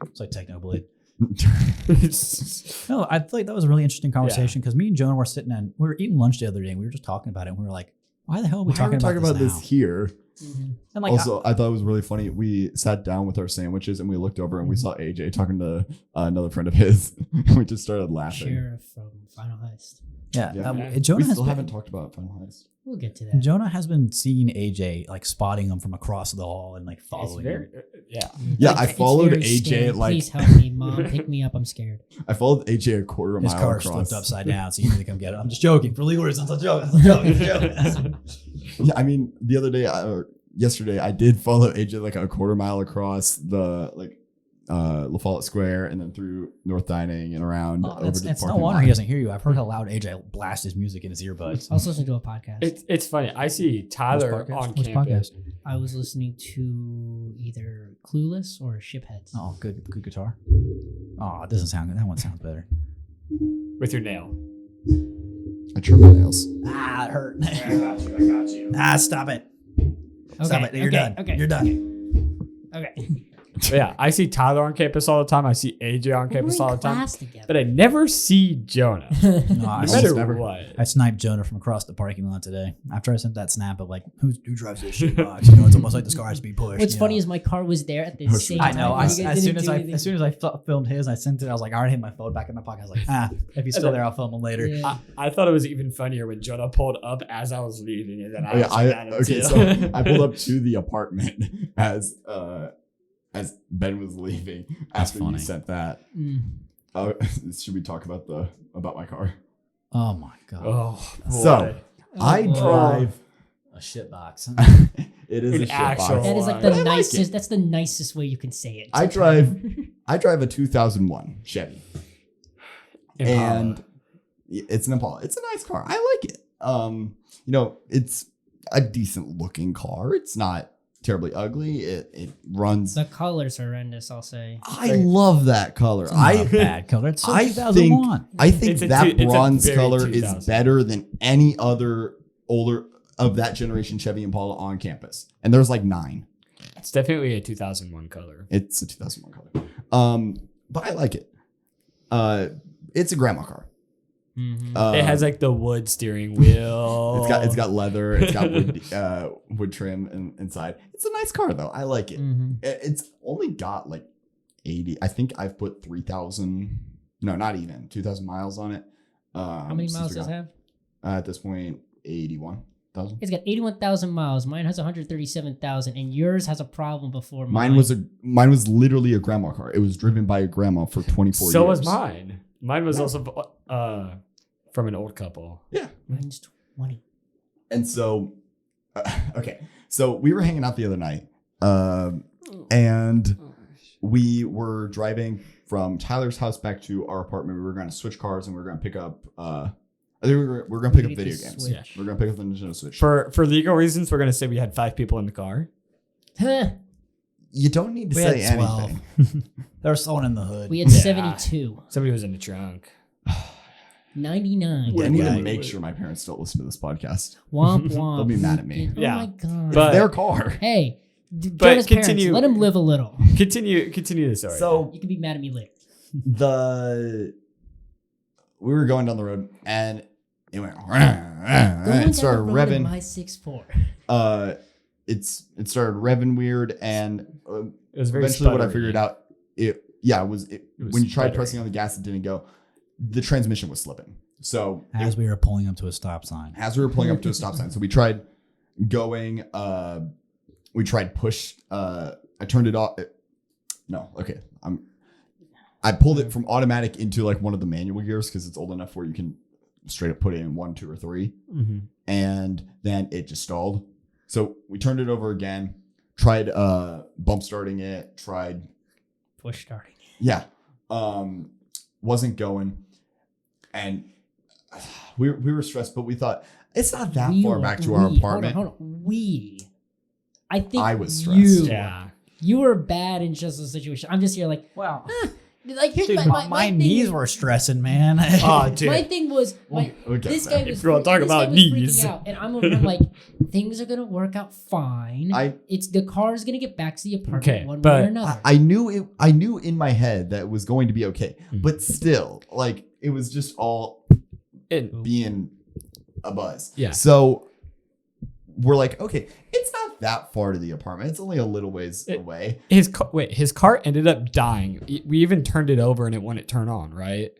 It's like Technoblade. No, I feel like that was a really interesting conversation because me and Jonah were sitting and we were eating lunch the other day and we were just talking about it and we were like, why the hell are we talking about this now? here? And like, Also, I thought it was really funny. We sat down with our sandwiches and we looked over and we saw AJ talking to another friend of his. And we just started laughing. Sheriff from Final Heist. yeah, Yeah. Jonah We has still been, haven't talked about Final Heist. We'll get to that. Jonah has been seeing AJ like spotting him from across the hall and like It's following very, him. yeah. Yeah, It's I followed very AJ scary. like Please help me, Mom. Pick me up. I'm scared. I followed AJ a quarter His mile car across. flipped upside down, so you need to come get it. I'm just joking. For legal reasons, I'm joking. I'm joking. Yeah, I mean, the other day or yesterday, I did follow AJ like a quarter mile across the La Follette Square and then through North Dining and around over to the It's no parking wonder lot. he doesn't hear you. I've heard how loud AJ blasts his music in his earbuds. I was listening to a podcast. It's funny. I see Tyler on Which campus. I was listening to either Clueless or Shipheads. Oh, good guitar. Oh, it doesn't sound good. That one sounds better. With your nail. I trimmed my nails. Ah, it hurt. I got you. Ah, stop it. Stop it. You're done. Okay. You're done. Okay. But yeah, I see Tyler on campus all the time. I see AJ on campus all the time. Class together. But I never see Jonah. No, No I, matter never. what. I sniped Jonah from across the parking lot today. After I sent that snap of like, who drives this shit box? It's almost like the car has to be pushed. What's funny is my car was there at the same I time. know. and you guys As soon didn't as do I anything. filmed his, I sent it. I was like, I already had my phone back in my pocket. I was like, if he's still there, I'll film him later. Yeah. I thought it was even funnier when Jonah pulled up as I was leaving, and then I Oh, yeah, was like, at him okay, too. so I pulled up to the apartment as Ben was leaving after you funny. sent that. Should we talk about my car? Oh my god, Oh, boy. So I boy. drive. a shit box. It is An a shit actual- box. That is like But I the like nicest. it. That's the nicest way you can say it. I drive a 2001 Chevy, Impala. and it's an Impala. It's a nice car. I like it. It's a decent looking car. It's not terribly ugly. It runs. The color's horrendous. I'll say. I love that color. Not a bad color. It's so I 2001. think It's a that it's a bronze very color is 2000. better than any other older of that generation Chevy Impala on campus. And there's like 9. It's definitely a 2001 color. It's a 2001 color. But I like it. It's a grandma car. Mhm. It has like the wood steering wheel. It's got leather. It's got wood trim inside. It's a nice car though. I like it. Mhm. It's only got like 80. I think I've put 3,000. No, not even 2,000 miles on it. How many miles does it have? At this point, 81,000. It's got 81,000 miles. Mine has 137,000, and yours has a problem before Mine was literally a grandma car. It was driven by a grandma for 24 years. So was mine. Mine was also from an old couple. Yeah. Mine's 20. And so, okay. So we were hanging out the other night, and we were driving from Tyler's house back to our apartment. We were going to switch cars, and we were going to pick up. I think we were going to pick up Pick video the games. Switch. We're going to pick up the Nintendo Switch. For legal reasons, we're gonna say we had 5 people in the car. Huh. You don't need to We say had 12. anything. There was someone in the hood. We had Yeah. 72. Somebody was in the trunk. 99. I need Yeah. to make sure my parents don't listen to this podcast. Womp womp. They'll be mad at me. Oh Yeah. my god. But- Their car. Hey, But Jonah's parents, continue- let him live a little. Continue the story. So You can be mad at me later. we were going down the road and it went Going down it started the road in revving. my 6'4". It started revving weird and it was very eventually what I sputtery. figured out it was was when you tried sputtery. pressing on the gas it didn't go. The transmission was slipping. So As we were pulling up to a stop sign. as we were pulling up to a stop sign, so we tried going we tried push I turned it off. No, okay. I pulled it from automatic into like one of the manual gears because it's old enough where you can straight up put it in 1, 2, or 3. Mm-hmm. And then it just stalled. So we turned it over again, tried bump starting it, tried Push starting. yeah. Wasn't going. And we were stressed, but we thought it's not that far back to our apartment. Hold on. I think I was stressed. Yeah. You were bad in just the situation. I'm just here like, Wow. like here's Dude, my thing knees is- were stressing, man. Oh, dude. My thing was, We'll get this there. guy was. If you wanna talk this about guy was knees. freaking out, and I'm over here like, things are gonna work out fine. It's the car's gonna get back to the apartment Okay, one way but or another. I knew in my head that it was going to be okay, Mhm. but still, like it was just all And being a buzz. Yeah. So we're like, okay, it's not that far to the apartment. It's only a little ways away. his car ended up dying. We even turned it over and it wouldn't turn on, right?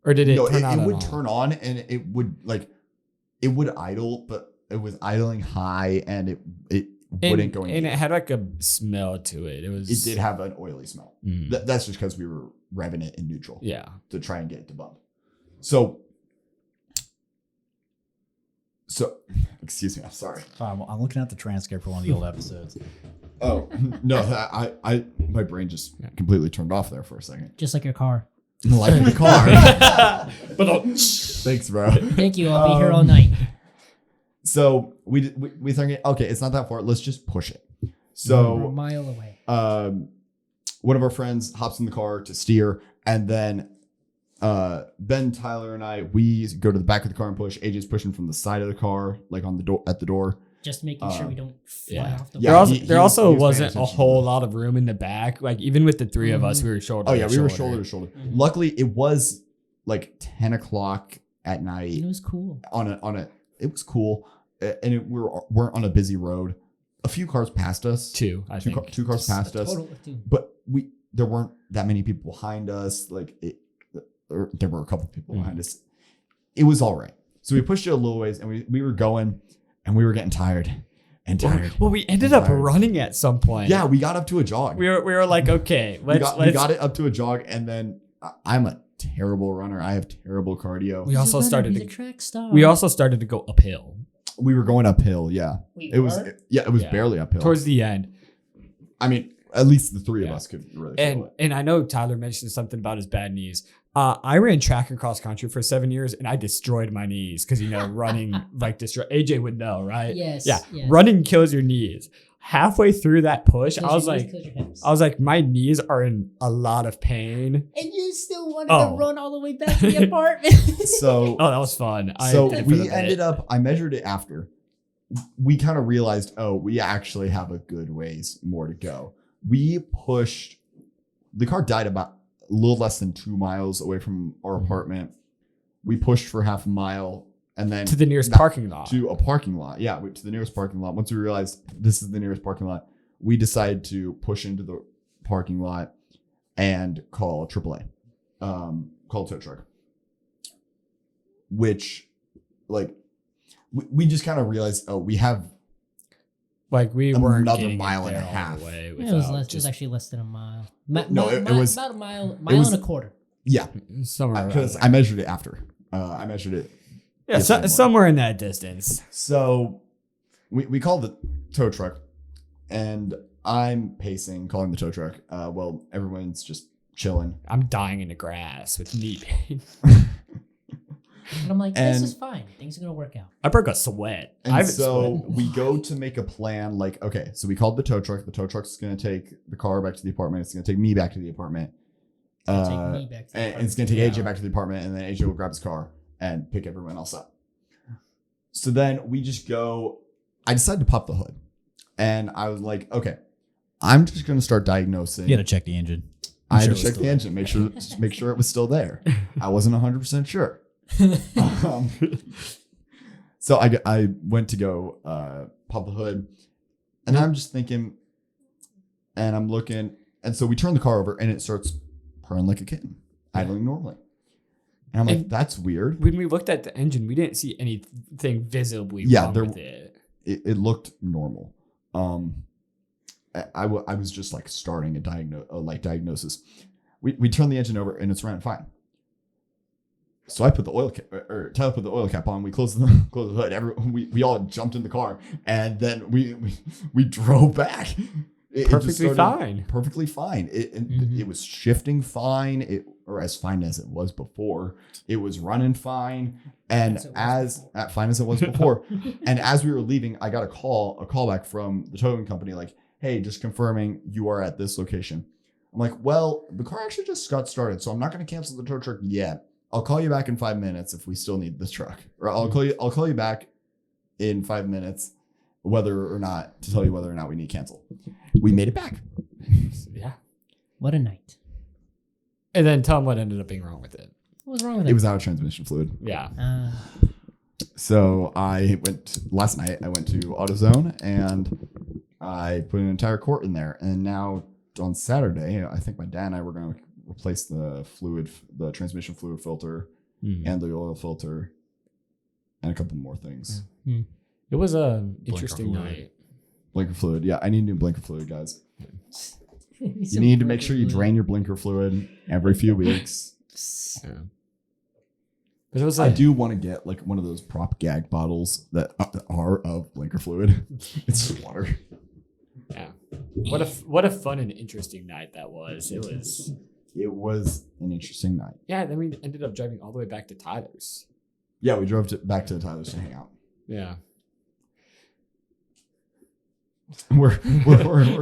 Or did it No, turn on? it at would all? turn on and it would idle, but it was idling high and it wouldn't go in. And it had like a smell to it. It did have an oily smell. Mm. That's just because we were revving it in neutral Yeah. to try and get it to bump. So, excuse me. I'm sorry. I'm looking at the transcript for one of the old episodes. Oh no, I my brain just completely turned off there for a second. Just like your car. Like the car. But Thanks, bro. Thank you. I'll be here all night. So we think, okay, it's not that far. Let's just push it. We're a So mile away. one of our friends hops in the car to steer, and then Ben, Tyler, and I, we go to the back of the car and push. AJ's pushing from the side of the car, like on the door at the door. Just making sure we don't fly yeah. off the Yeah, wall. There also he was wasn't paying a attention to whole that. lot of room in the back. Like even with the three of us, we were shoulder. Oh to yeah, we were shoulder to shoulder. Mhm. Luckily, it was like 10 o'clock at night. It was cool. It was cool, and we're on a busy road. A few cars passed us. Two, I Two think. cars passed us, Total, dude. but there weren't that many people behind us. There were a couple people behind us. It was all right. So we pushed it a little ways, and we were going, and we were getting tired and tired. Well, we ended up Tired. running at some point. Yeah, we got up to a jog. we were like, okay, we let's. got it up to a jog, and then I'm a terrible runner. I have terrible cardio. We also He's a runner, started he's to- a track star. We also started to go uphill We were going uphill. Yeah, We it was. were? It was Yeah. barely uphill. towards the end. I mean, at least the three of Yeah. us could really feel it. And I know Tyler mentioned something about his bad knees. I ran track and cross country for 7 years, and I destroyed my knees because running like destroy. AJ would know, right? Yes. Yeah, yes. running kills your knees. Halfway through that push, Kills I was your knees, like, kills your hips. my knees are in a lot of pain. And you still wanted Oh. to run all the way back to the apartment. So, Oh, that was fun. so did it for the we bit. ended up. I measured it after. We kind of realized, oh, we actually have a good ways more to go. We pushed. The car died about a little less than 2 miles away from our apartment. we pushed for half a mile and then To the nearest parking lot. to a parking lot. Yeah, to the nearest parking lot. Once we realized this is the nearest parking lot, we decided to push into the parking lot and call AAA, call a tow truck, which like we just kind of realized, oh, we have Like we weren't another getting mile it and a there all half. the way Yeah, it was without less. It was actually less than a mile. It was about a mile was- and a quarter. yeah, somewhere because around I measured it after. I measured it. there. Yeah, yesterday morning. somewhere in that distance. So we called the tow truck, and I'm pacing, calling the tow truck. Well, everyone's just chilling. I'm dying in the grass with knee pain. And I'm like, this And- is fine. Things are gonna work out. I broke a sweat. I And haven't so sweated. we go to make a plan. Like, okay, so we called the tow truck. The tow truck's going to take the car back to the apartment. It's going to take me back to the apartment. It's gonna take me back to the And it's going to take Yeah. AJ back to the apartment, and then AJ will grab his car and pick everyone else up. So then we just go. I decided to pop the hood, and I was like, okay, I'm just going to start diagnosing. You got to check the engine. I had sure to it was check still the there. engine, make sure it was still there. I wasn't 100% sure. So I went to go pop the hood, and I'm just thinking, and I'm looking, and so we turn the car over, and it starts purring like a kitten, idling normally. And I'm like, And- that's weird. When we looked at the engine, we didn't see anything visibly wrong with it. It looked normal. I was just like starting a diagnosis. We turned the engine over, and it's running fine. So I put the oil cap, or Tyler put the oil cap on. We closed the hood. We all jumped in the car, and then we drove back. It just Perfectly fine. Perfectly fine. Mhm. It was shifting fine, or as fine as it was before. It was running fine, and fine as it was before. And as we were leaving, I got a call back from the towing company, like, "Hey, just confirming you are at this location." I'm like, "Well, the car actually just got started, so I'm not going to cancel the tow truck yet. I'll call you back in 5 minutes if we still need this truck, or I'll call you back in 5 minutes, whether or not to tell you whether or not we need to cancel." We made it back. Yeah. What a night. And then tell them what ended up being wrong with it. What was wrong with It it? was out of transmission fluid. Yeah. So last night I went to AutoZone and I put an entire quart in there. And now on Saturday, I think my dad and I were going to replace the transmission fluid filter and the oil filter and a couple more things. It was a interesting fluid. night. Blinker fluid. Yeah, I need new blinker fluid, guys. You need to make sure you drain your blinker fluid every few weeks. Yeah. But it was I do want to get like one of those prop gag bottles that are of blinker fluid. It's just water. Yeah. What a fun and interesting night that was. It was an interesting night. Yeah, then we ended up driving all the way back to Tyler's. Yeah, we drove back to Tyler's to hang out. Yeah. We're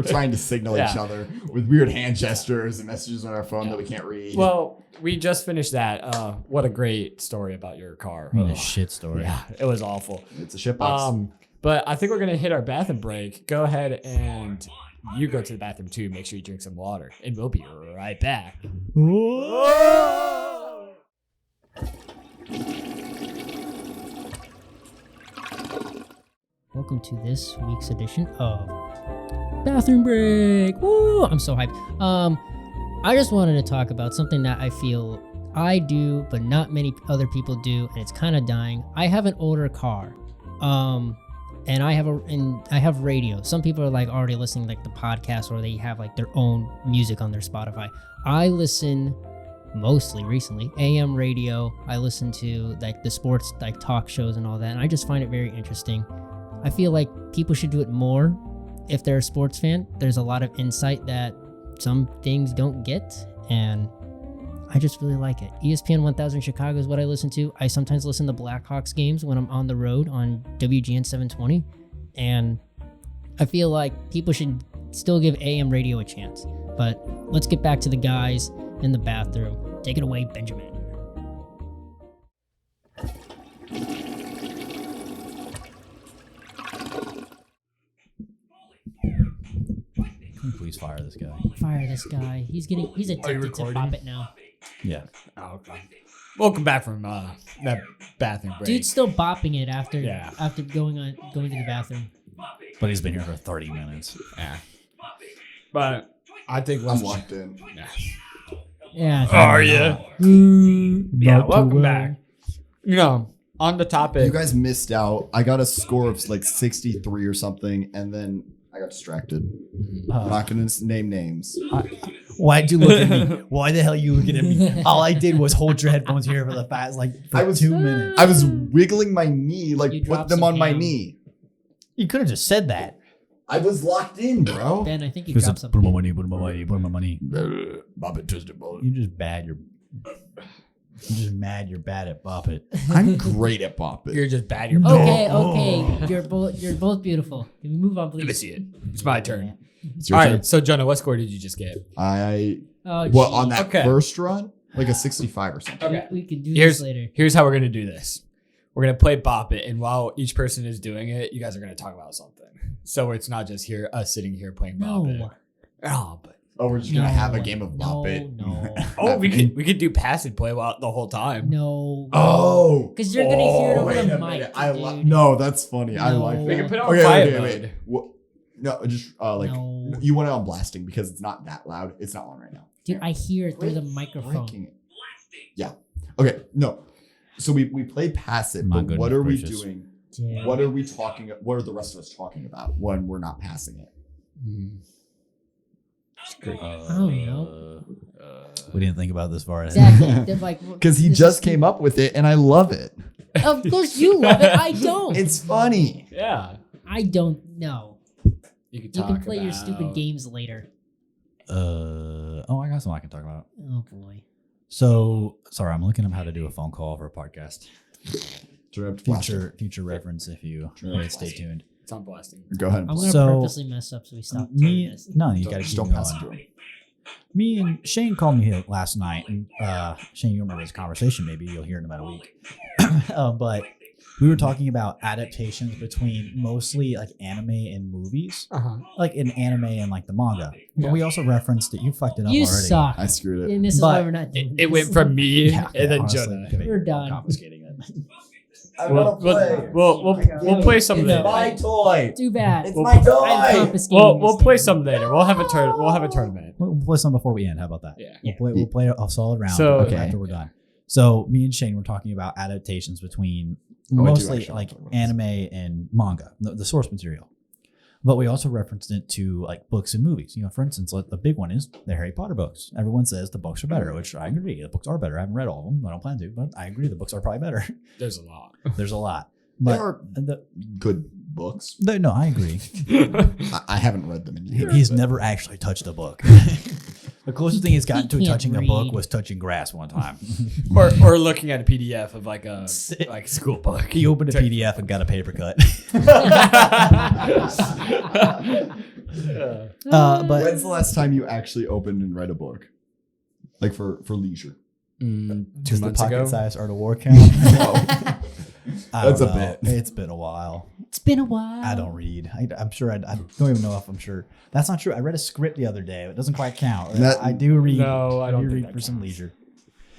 trying to signal each Yeah. other with weird hand gestures and messages on our phone that we can't read. Well, we just finished that. What a great story about your car. What a shit story. Yeah, it was awful. It's a shitbox. But I think we're gonna hit our bathroom break. Go ahead and you go to the bathroom too. Make sure you drink some water, and we'll be right back. Welcome to this week's edition of Bathroom Break. Woo! I'm so hyped. I just wanted to talk about something that I feel I do, but not many other people do, and it's kind of dying. I have an older car, and I have radio. Some people are like already listening like the podcast, or they have like their own music on their Spotify. I listen mostly recently AM radio. I listen to like the sports like talk shows and all that, and I just find it very interesting. I feel like people should do it more. If they're a sports fan, there's a lot of insight that some things don't get, and I just really like it. ESPN 1000 Chicago is what I listen to. I sometimes listen to Blackhawks games when I'm on the road on WGN 720, and I feel like people should still give AM radio a chance. But let's get back to the guys in the bathroom. Take it away, Benjamin. Can you please fire this guy? Fire this guy. He's addicted to recording? Pop It now. Yeah. Oh, okay. Welcome back from that bathroom break. Dude's still bopping it after Yeah. after going to the bathroom. But he's been here for 30 minutes. Yeah. But I think I'm locked in. Yeah. Yeah. Are you? Yeah. Welcome back. You know, on the topic. You guys missed out. I got a score of like 63 or something, and then I got distracted. I'm not going to name names. Why'd you look at me? Why the hell are you looking at me? All I did was hold your headphones here for the past for 2 minutes. I was wiggling my knee, like You put dropped them some on my ham. knee. You could have just said that. I was locked in, bro. Ben, I think you Put dropped my something. money, put my money, put my money. Bop it, twist it, ball. You're just bad. You're just mad. You're bad at bop it. I'm great at bop it. You're just bad. You're Okay. You're both beautiful. Can we move on, please? Let me see it. It's my turn. It's your All turn. right. So, Jonah, what score did you just get? Oh, What gee. on that Okay. first run? Like a 65 or something. Okay. We can do Here's this later. here's how we're gonna do this. We're gonna play Bop It, and while each person is doing it, you guys are gonna talk about something. So it's not just us sitting here playing Bop It. No. Oh, but Oh, we're just gonna have a game of bop it. No. we could do pass and play while the whole time. No. Oh, Because you're gonna hear it over wait the a mic. minute. Dude. No, that's funny. I No. like that. We can put it on okay, quiet okay, mode. wait. What? No, just like No. you want it on blasting because it's not that loud. It's not on right now. Dude, I hear it through the microphone. Breaking it. Yeah. Okay. No. So we play pass it, My but what goodness are we gracious. doing? Dude. What are we talking? What are the rest of us talking about when we're not passing it? I don't know. We didn't think about this far ahead. Exactly. They're like, Because he this just is- came up with it, and I love it. Of course you love it. I don't. It's funny. Yeah. I don't know. You can You talk can play your about- stupid games later. Oh, I got something I can talk about. Oh boy. So, sorry, I'm looking up how to do a phone call for a podcast. Future reference if you stay tuned. It's on blasting. Go ahead. I'm gonna So, purposely mess up so we stop. doing this. No, you gotta Just keep don't going. pass it to him. Me and Shane called me here last night, and Shane, you remember this conversation? Maybe you'll hear in about a week. But we were talking about adaptations between mostly like anime and movies, like in anime and like the manga. But we also referenced that you fucked it up You already. suck. I screwed it. And this is But why we're not doing It went this. from me Yeah, and then honestly, Jonah. We're done. Confiscating it. We'll play some It's later. my toy. Too bad. It's We'll- my toy. I'm confiscating We'll this play thing. some later. We'll have a tournament. We'll play some before we end. How about that? Yeah. We'll play a solid round So- Okay. after we're done. So me and Shane were talking about adaptations between I do mostly actually like wanna talk about anime and manga, the source material. But we also referenced it to like books and movies. You know, for instance, like the big one is the Harry Potter books. Everyone says the books are better, which I agree. The books are better. I haven't read all of them. I don't plan to, but I agree the books are probably better. There's a lot. There's a lot. There But are good books. no, I agree. I haven't read them in years. He's never actually touched a book. The closest thing he's gotten to He can't touching a book read. was touching grass one time. or looking at a PDF of like a school book. He opened a PDF and got a paper cut. But When's the last time you actually opened and read a book? Like for leisure? 2 does the months pocket ago. size Art of War count? I That's don't a know. bit. It's been a while. It's been a while. I don't read. I'm sure. I don't even know if I'm sure. That's not true. I read a script the other day. It doesn't quite count. That- I do read. No, I don't do think read that for some counts. leisure.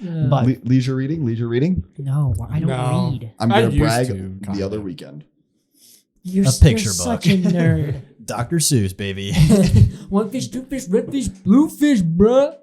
But But- Leisure reading? no, I don't No. read. I'm I gonna used brag to, the kinda. other weekend. You're, A picture you're book. such a nerd. Dr. Seuss, baby. One fish, two fish, red fish, blue fish, bruh.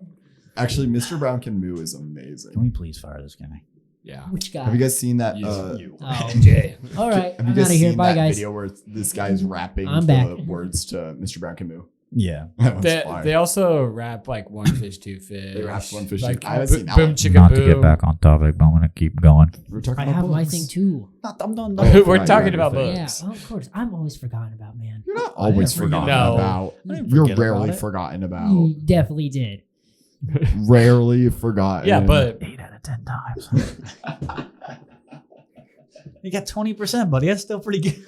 Actually, Mr. Brown Can Moo is Can amazing. we please fire this guy? Yeah. Which guy? Have you guys seen that? You. Oh. Jay. All right, Have I'm you out guys of here. seen Bye, that guys. video where this guy's rapping I'm the back. words to Mr. Brown Can Moo? Yeah. That one's fire. They also rap like one fish, two fish. They rap one fish, Like, two- I haven't seen that boom, one. chicken, boom. on topic, but I'm gonna keep going. We're talking I about have my books. thing too. I'm done. Oh, We're forgot talking you about had your Yeah, books. oh, of course. I'm always forgotten about, man. You're not always didn't forget forgotten No. about. I didn't You're forget about rarely it. forgotten about. You definitely did. Rarely forgotten. Yeah, but 8 out of 10 times. You got 20%, buddy. That's still pretty good.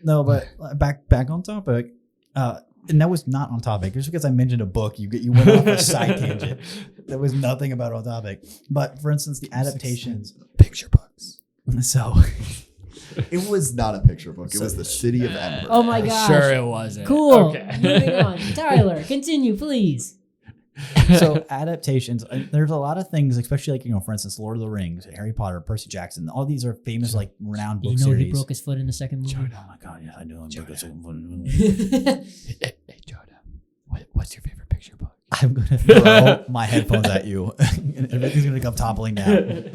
No, but back on topic. And that was not on topic. Just because I mentioned a book, you went off a side tangent. There was nothing about on topic. But for instance, the adaptations. picture books. So It was not a picture book. It was the city of Edinburgh. Oh my gosh. sure it wasn't. Cool. Okay. Moving on. Tyler, continue, please. So adaptations, there's a lot of things, especially like, for instance, Lord of the Rings, Harry Potter, Percy Jackson. All these are famous, like renowned book He series. broke his foot in the second movie. Oh my God, yeah, I know. Hey, Jonah, what's your favorite picture book? I'm gonna throw my headphones at you, and everything's gonna come toppling down.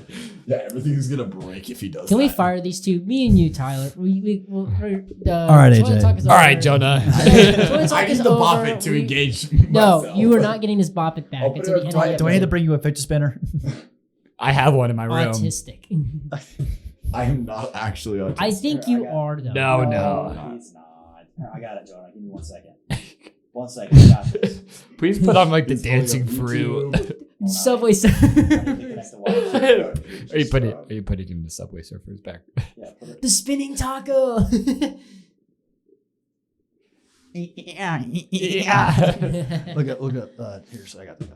Yeah, everything's gonna break if he does. Can we that. fire these two? Me and you, Tyler. All right, AJ. All right, Jonah. I need to bop it to engage. No, myself. you are not getting this bop it back Open until it the end up. of the Do I need to episode. bring you a fidget spinner? I have one in my room. Autistic. I am not actually autistic. I think you are though. No. He's not. I got it, Jonah. Give me 1 second. 1 second. I got this. Please put on like the He's pulling dancing up fruit. YouTube. Subway Are you putting in the Subway Surfers back? the spinning taco. Yeah. Look up. Here's I got the.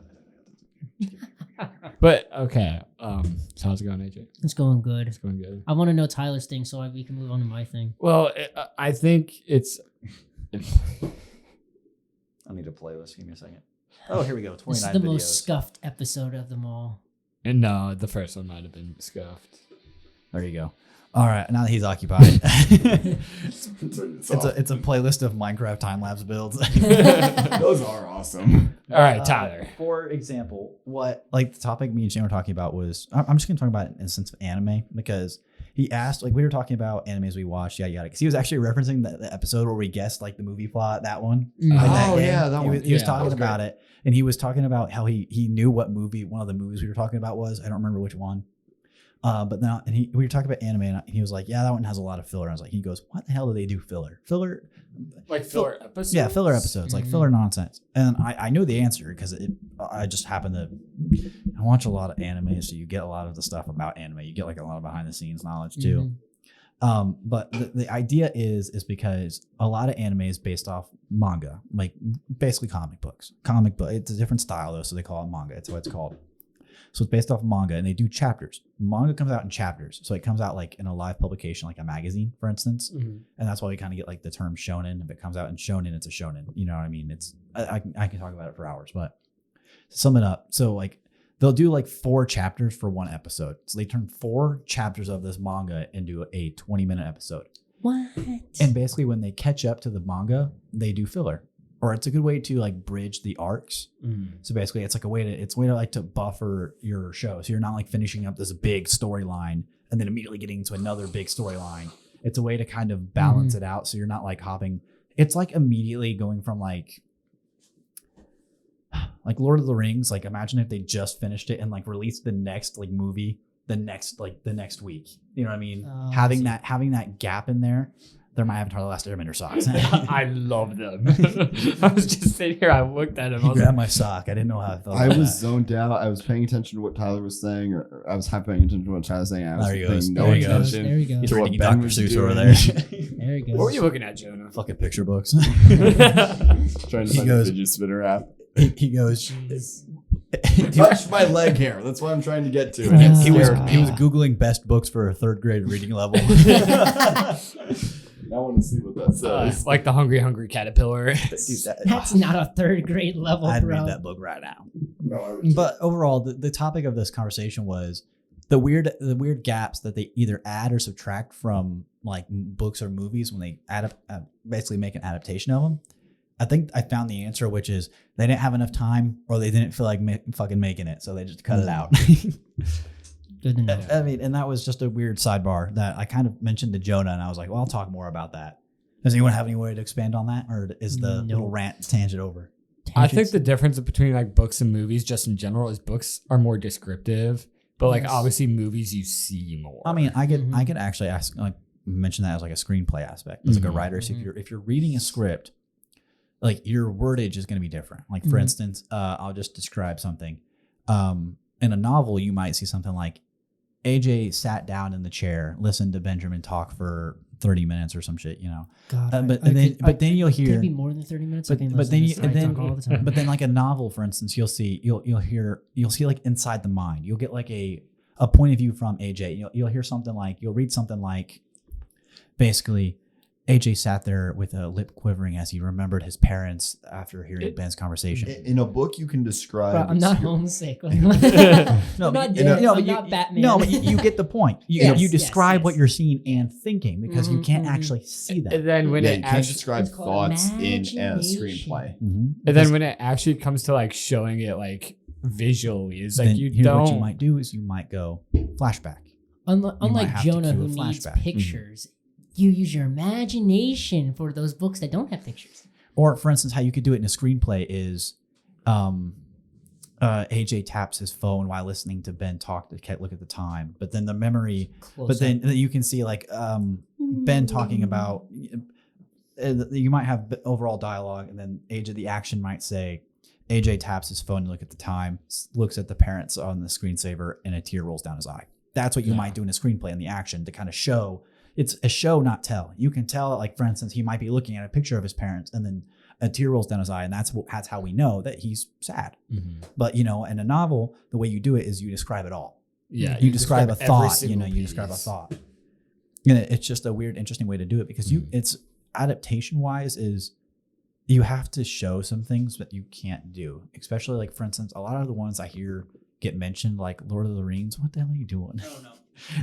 But okay. So how's it going, AJ? It's going good. It's going good. I want to know Tyler's thing so we can move on to my thing. Well, I think it's. I need a playlist. Give me a second. Oh, here we go. 29 This is the videos. most scuffed episode of them all. And no, the first one might have been scuffed. There you go. All right, now that he's occupied, it's a playlist of Minecraft time lapse builds. Those are awesome. All right, Tyler. For example, what like the topic me and Shane were talking about was I'm just gonna talk about it in the sense of anime because he asked we were talking about animes we watched yada yada because he was actually referencing the episode where we guessed like the movie plot that one. Mm. Like, that Oh, game. yeah, that he one. Was, he was Yeah, talking that was about it and he was talking about how he knew what movie one of the movies we were talking about was. I don't remember which one. But now, and we were talking about anime, and he was like, "Yeah, that one has a lot of filler." I was like, "He goes, what the hell do they do filler? Like filler episodes? Yeah, filler episodes, like Mhm. filler nonsense." And I know the answer because I just happen to I watch a lot of anime, so you get a lot of the stuff about anime. You get like a lot of behind the scenes knowledge too. But the idea is because a lot of anime is based off manga, like basically comic books. It's a different style though, so they call it manga. It's what it's called. So it's based off manga, and they do chapters. Manga comes out in chapters, so it comes out like in a live publication, like a magazine, for instance. Mhm. And that's why we kind of get like the term shonen. If it comes out in shonen, it's a shonen. You know what I mean? It's I can talk about it for hours, but to sum it up, so like they'll do like 4 chapters for one episode. So they turn 4 chapters of this manga into a 20-minute episode. What? And basically, when they catch up to the manga, they do filler, or it's a good way to like bridge the arcs. So basically, it's like a way to like to buffer your show. So you're not like finishing up this big storyline and then immediately getting into another big storyline. It's a way to kind of balance it out. So you're not like hopping. It's like immediately going from like Lord of the Rings. Like imagine if they just finished it and like released the next like movie the next week. You know what I mean? Oh, having I see. that gap in there. They're my Avatar: The Last Airbender socks. I love them. I was just sitting here. I looked at him. I He was grabbed my sock. I didn't know how I felt. I about was that. zoned out. I was paying attention to what Tyler was saying, or I was half paying attention to what Tyler was saying. I was There he goes. paying no There he goes. attention There he goes. He's to what reading Ben Dr. was Seuss doing. over there. There he goes. what were you looking at, Jonah? Fucking picture books. Trying to He find goes- a fidget spinner app. he goes. Touch my leg hair. That's what I'm trying to get to. He and it's he was scared. googling best books for a 3rd grade reading level. I want to see what that says. Like the Hungry Caterpillar. That's not a 3rd grade level, I'd bro. read that book right now. No, I would But overall, the topic of this conversation was the weird gaps that they either add or subtract from like books or movies when they basically make an adaptation of them. I think I found the answer, which is they didn't have enough time or they didn't feel like fucking making it, so they just cut it out. Good to know. I mean, and that was just a weird sidebar that I kind of mentioned to Jonah, and I was like, well, I'll talk more about that. Does anyone have any way to expand on that, or is the No. little rant tangent over? I think the difference between like books and movies, just in general, is books are more descriptive, but like Yes. obviously movies you see more. I mean, I could Mhm. actually ask mention that as like a screenplay aspect. As like a Mhm. writer, so Mhm. if you're reading a script, like your wordage is going to be different. Like for Mhm. instance, I'll just describe something. In a novel, you might see something like AJ sat down in the chair, listened to Benjamin talk for 30 minutes or some shit, you know. God, But then you'll Could hear it be more than 30 minutes? But- Okay, but listen, then this- you- I and then- talk all the time. but then like a novel, for instance, you'll see like inside the mind. You'll get like a point of view from AJ. You'll hear something like you'll read something like basically AJ sat there with a lip quivering as he remembered his parents after hearing Ben's conversation. In a book, you can describe. Bro, I'm not homesick. No, I'm not dead. I'm not Batman. No, but you get the point. You describe yes. what you're seeing and thinking because you can't actually see that. And then when you it can't actually, describe It's called thoughts in a imagination. screenplay. Mhm. and then when it actually comes to like showing it like visually, it's like Then you here's don't. what you might do is you might go flashback. Unlike have to Jonah, cue who a needs flashback. pictures, you use your imagination for those books that don't have pictures. Or, for instance, how you could do it in a screenplay is AJ taps his phone while listening to Ben talk to look at the time. But then the memory, but then you can see like Ben talking about, you might have overall dialogue, and then the action might say, AJ taps his phone to look at the time, looks at the parents on the screensaver, and a tear rolls down his eye. That's what you might do in a screenplay in the action to kind of show. It's a show, not tell. You can tell, like, for instance, he might be looking at a picture of his parents and then a tear rolls down his eye, and that's how we know that he's sad. Mhm. But, in a novel, the way you do it is you describe it all. Yeah, You describe a every thought, single you describe a piece. thought. And it's just a weird, interesting way to do it because it's adaptation-wise is you have to show some things that you can't do. Especially, like, for instance, a lot of the ones I hear get mentioned, like Lord of the Rings. What the hell are you doing? I don't know.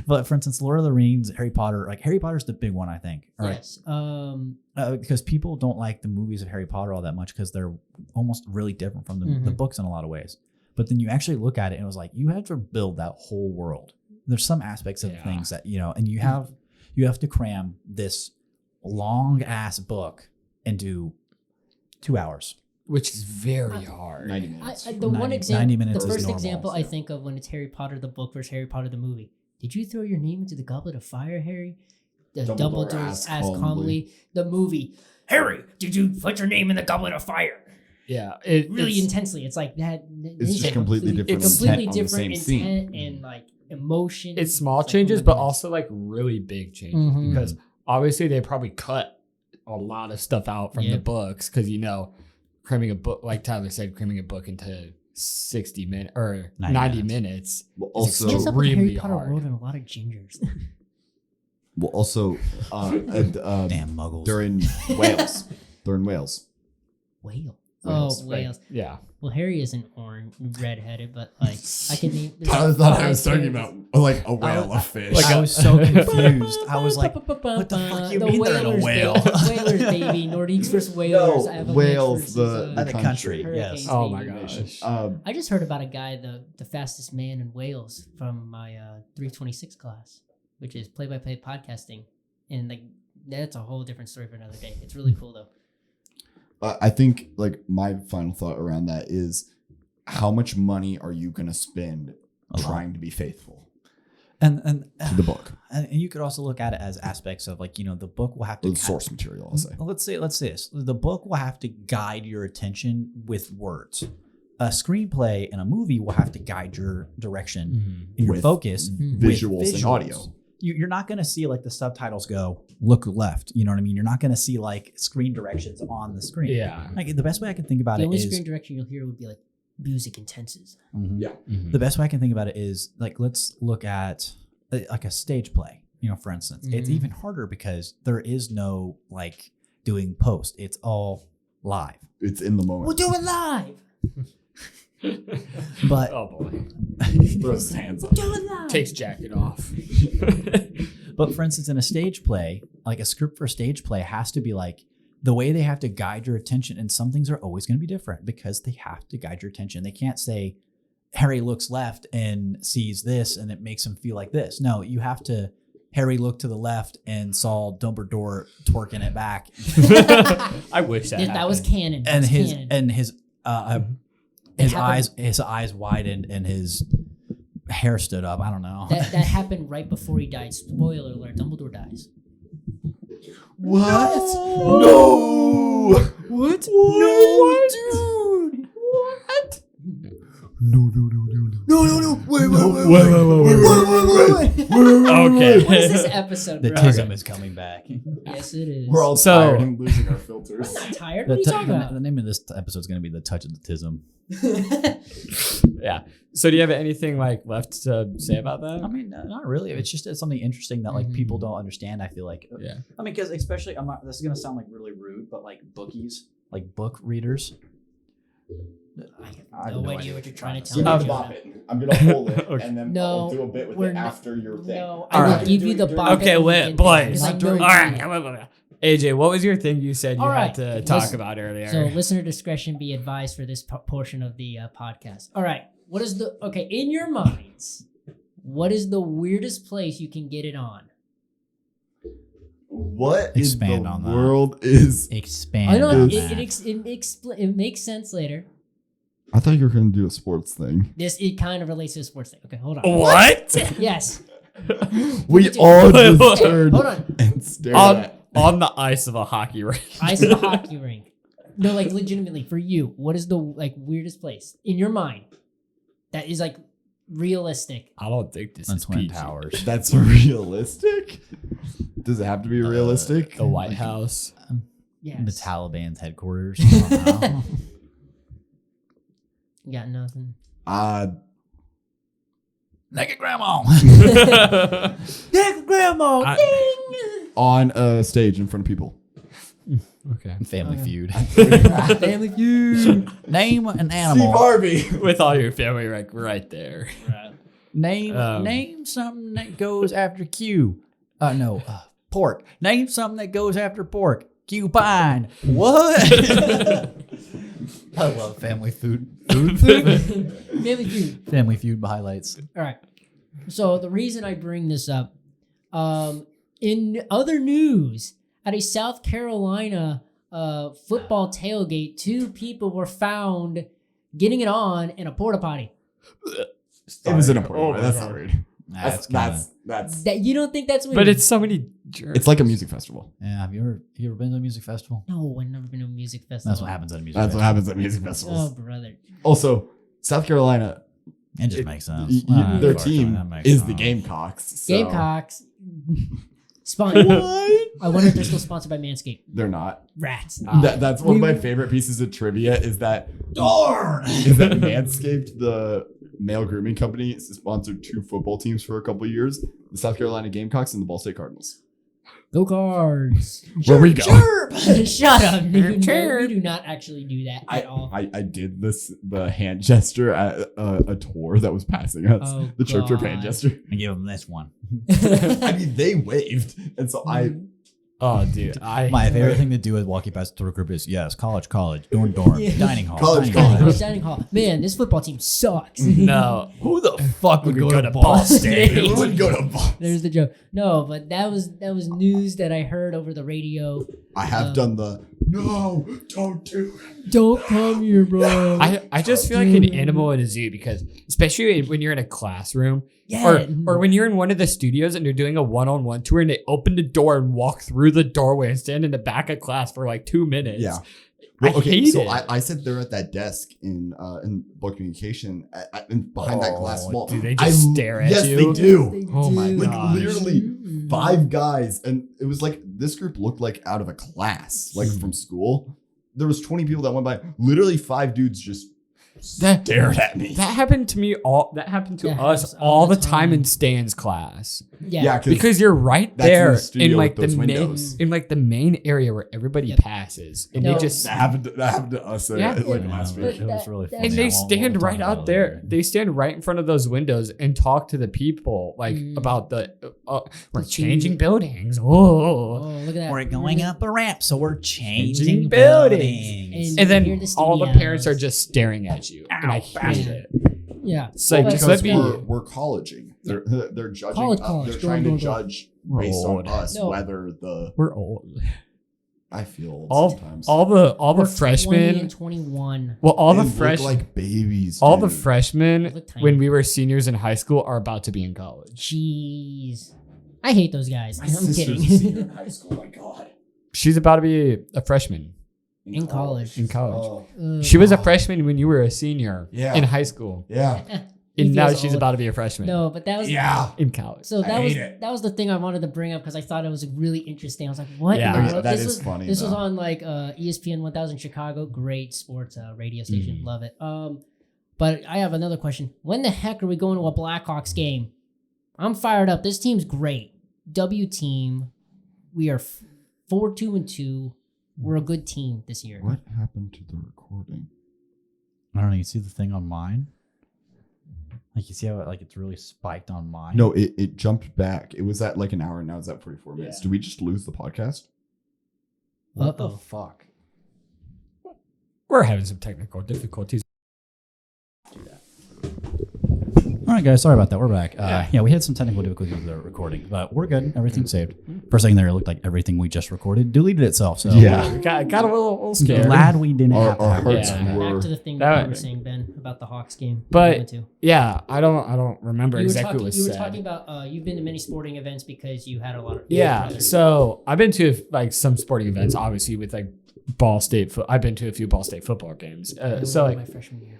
But for instance, Lord of the Rings, Harry Potter, like Harry Potter's the big one, I think. Right? Yes. Because people don't like the movies of Harry Potter all that much because they're almost really different from the books in a lot of ways. But then you actually look at it and it was like, you have to build that whole world. There's some aspects of things that, and you have to cram this long ass book into 2 hours. which is very hard. 90 minutes. The one 90 example, minutes the is first normal, example so. I think of when it's Harry Potter the book versus Harry Potter the movie. Did you throw your name into the goblet of fire, Harry? Dumbledore asked calmly. The movie, Harry, did you put your name in the goblet of fire? Yeah, Really intensely. It's like that. It's just completely different It's completely intent on the different same scene. intent and like emotion. It's small like, changes, oh my but goodness. also like really big changes Mhm. because obviously they probably cut a lot of stuff out from the Yep. books because cramming a book, like Tyler said, cramming a book into 60 minutes or 90 minutes. Well, What's also, up with Harry really Potter hard. world and a lot of gingers? Damn muggles. they're in Wales. They're in Wales. Whale. Wales. Oh, Wales. Yeah. Well, Harry isn't orange, redheaded, but like I can name. there's Tyler like thought I five was talking characters. about like a whale, a fish. I was so confused. I was like, what the fuck you mean they're in a Whalers, whale? baby. Whalers, baby. Nordiques versus Whalers. No, Avalanche Wales, versus, the the country. Hurricanes, Yes. Oh my baby. gosh. I just heard about a guy, the fastest man in Wales, from my 326 class, which is play-by-play podcasting, and like that's a whole different story for another day. It's really cool though. I think like my final thought around that is how much money are you going to spend trying to be faithful and to the book? And you could also look at it as aspects of like, the book will have to The source material, I'll say. Let's say this. The book will have to guide your attention with words. A screenplay and a movie will have to guide your direction and your With focus visuals with and audio. You're not going to see like the subtitles go, look left. You know what I mean? You're not going to see like screen directions on the screen. Yeah. Like the best way I can think about The it only is screen direction you'll hear would be like music intenses. Mhm. Yeah. The best way I can think about it is like, let's look at like a stage play, for instance. It's Mhm. even harder because there is no like doing post. It's all live. It's in the moment. We'll do it live. But Oh boy. Throws his hands up. Do it live. Takes jacket off. But for instance, in a stage play, like a script for a stage play has to be like the way they have to guide your attention. And some things are always going to be different because they have to guide your attention. They can't say Harry looks left and sees this and it makes him feel like this. No, you have to. Harry looked to the left and saw Dumbledore twerking it back, I wish that That was happened. canon. and That's his canon. and his It his eyes widened and his hair stood up. I don't know. that happened right before he died. Spoiler alert: Dumbledore dies. What? No! What? No, dude! What? No. Wait. Okay. What is this episode, The bro? tism is coming back. Yes, it is. We're all So- tired and losing our filters. I'm not tired. What are you talking The about? name of this episode is going to be The Touch of the Tism. Yeah. So do you have anything like left to say about that? I mean, not really. It's something interesting that like people don't understand. I feel like. Yeah. I mean, because especially this is gonna sound like really rude, but like bookies, like book readers. I have no idea what you're trying to tell Give me. me the Jonah. bop it. I'm gonna hold it Okay. and then No, I'll do a bit with we're it not- after your thing. No, All I will right. give you the bop. Okay, wait, boys. All All right. AJ, what was your thing you said you All had right. to talk Listen- about earlier? So listener discretion be advised for this portion of the podcast. All right. What is in your minds, what is the weirdest place you can get it on? What Expand in the on that. world is? Expand. I know on it, that. it makes sense later. I thought you were gonna do a sports thing. It kind of relates to the sports thing. Okay, hold on. What? Yes. We Wait, all wait, just turned Hold on. and stared on, at. on the ice of a hockey rink. Ice of a hockey rink. No, like legitimately for you, what is the weirdest place in your mind that is like realistic? I don't think this The is Twin PG. Towers. That's realistic. Does it have to be realistic? The White House. Yes. The Taliban's headquarters. I don't know. You got nothing. Naked grandma. Naked grandma. I- Ding. On a stage in front of people. Okay. Family Okay. Feud. Family Feud. Name an Steve animal. Harvey. With all your family like right there. Name something that goes after Q. Pork. Name something that goes after pork. Q pine. What? I love Family Food. Family Feud. Family Feud highlights. All right. So the reason I bring this up, in other news, at a South Carolina football tailgate, 2 people were found getting it on in a porta potty. It was in a portal. That's not weird. That's That's. That you don't think that's weird? But it's so many jerks. It's like a music festival. Yeah. Have you ever been to a music festival? No, I've never been to a music festival. That's what happens at a music That's festival. what happens at music Oh, festivals. brother. Also, South Carolina, It just It- makes sense. their Unfortunately, team that makes is the sense. Gamecocks. So Gamecocks. Sponsored. I wonder if they're still sponsored by Manscaped. They're not. Rats. That's one of my favorite pieces of trivia is that Manscaped, the male grooming company, sponsored 2 football teams for a couple of years: the South Carolina Gamecocks and the Ball State Cardinals. Go Cards. Where we go? Shut up. We do not actually do that at all. I did the hand gesture at a tour that was passing us. Oh, the chirp chirp hand God. gesture. I give them this one. I mean, they waved, and so Oh, dude. My favorite thing to do with walking past the tour group is college, dorm, Yeah. dining hall, College, dining hall. Dining hall. Man, this football team sucks. No. Who the fuck would We go to Ball Ball State. State? Who would go to ball? There's the joke. No, but that was news that I heard over the radio. I have done the no, don't do it. Don't come here, bro. I just feel like an animal in a zoo because especially when you're in a classroom Yeah. or when you're in one of the studios and you're doing a one-on-one tour and they open the door and walk through the doorway and stand in the back of class for like 2 minutes. Yeah. I Well, okay, hate so it. I sit there at that desk in book communication behind that glass wall. do they just stare at yes, you? Yes, they do. They Oh my do. Like gosh. literally Mm. 5 guys, and it was like this group looked like out of a class, like from school. There was 20 people that went by. Literally 5 dudes just stared at me. That happened to me that happened to That us happens all all the the time time. in Stan's class. Yeah. Because you're right that's in the there studio in with like the those main windows. in like the main area where everybody Yep. passes. And No. they just that happened to us Yeah. like Yeah. last It week. was really funny. and I they won't stand talk right about out it there. later. They stand right in front of those windows and talk to the people like Mm. about the we're The changing food. buildings. Oh. Oh, look at that. We're going up a ramp, so we're changing Changing buildings. buildings. And And then Hear the all the parents are studios. just staring at you. And I hate it. Yeah. It's like, But- just Because let me we're colleging. They're judging. College. They're Go, trying go, to go. judge We're based old. on us No. whether the. We're old. I feel old All sometimes. all the We're 20 freshmen. and 21. Well, all They the look freshmen. like babies. All the dude. They freshmen look tiny. when we were seniors in high school are about to be in college. Jeez. I hate those guys. My I'm sister's kidding. a senior in high school. My God. She's about to be a freshman In college. in college. Oh, Ugh. She was a freshman when you were a senior Yeah. in high school. yeah. He And now feels she's old. about to be a freshman No, but that was Yeah. in college. So I that was hate it. that was the thing I wanted to bring up because I thought it was really interesting. I was like, "What?" Yeah. in the Okay, world? that This is was, funny, This was though. on like ESPN 1000 Chicago, great sports radio station, Mhm. love it. But I have another question. When the heck are we going to a Blackhawks game? I'm fired up. This team's great. W team. We are 4-2-2. We're a good team this year. What happened to the recording? I don't know. You see the thing on mine? Like you see how it's really spiked on mine? No, it jumped back. It was at like an hour, and now it's at 44 minutes. Did we just lose the podcast? What the Uh-oh. fuck? We're having some technical difficulties. All right, guys. Sorry about that. We're back. Yeah. We had some technical difficulties with the recording, but we're good. Everything's saved. For a second there, it looked like everything we just recorded deleted itself. So Yeah. Got a little scared. glad we didn't Our have to have hearts that. were- Back to the thing That- that you were saying, Ben, about the Hawks game. But- we went to. Yeah, I don't remember You were exactly talking, what was you were said. talking about you've been to many sporting events because you had a lot of Yeah, brothers. so I've been to like some sporting events, obviously with like Ball State. I've been to a few Ball State football games. I went So my like, freshman year.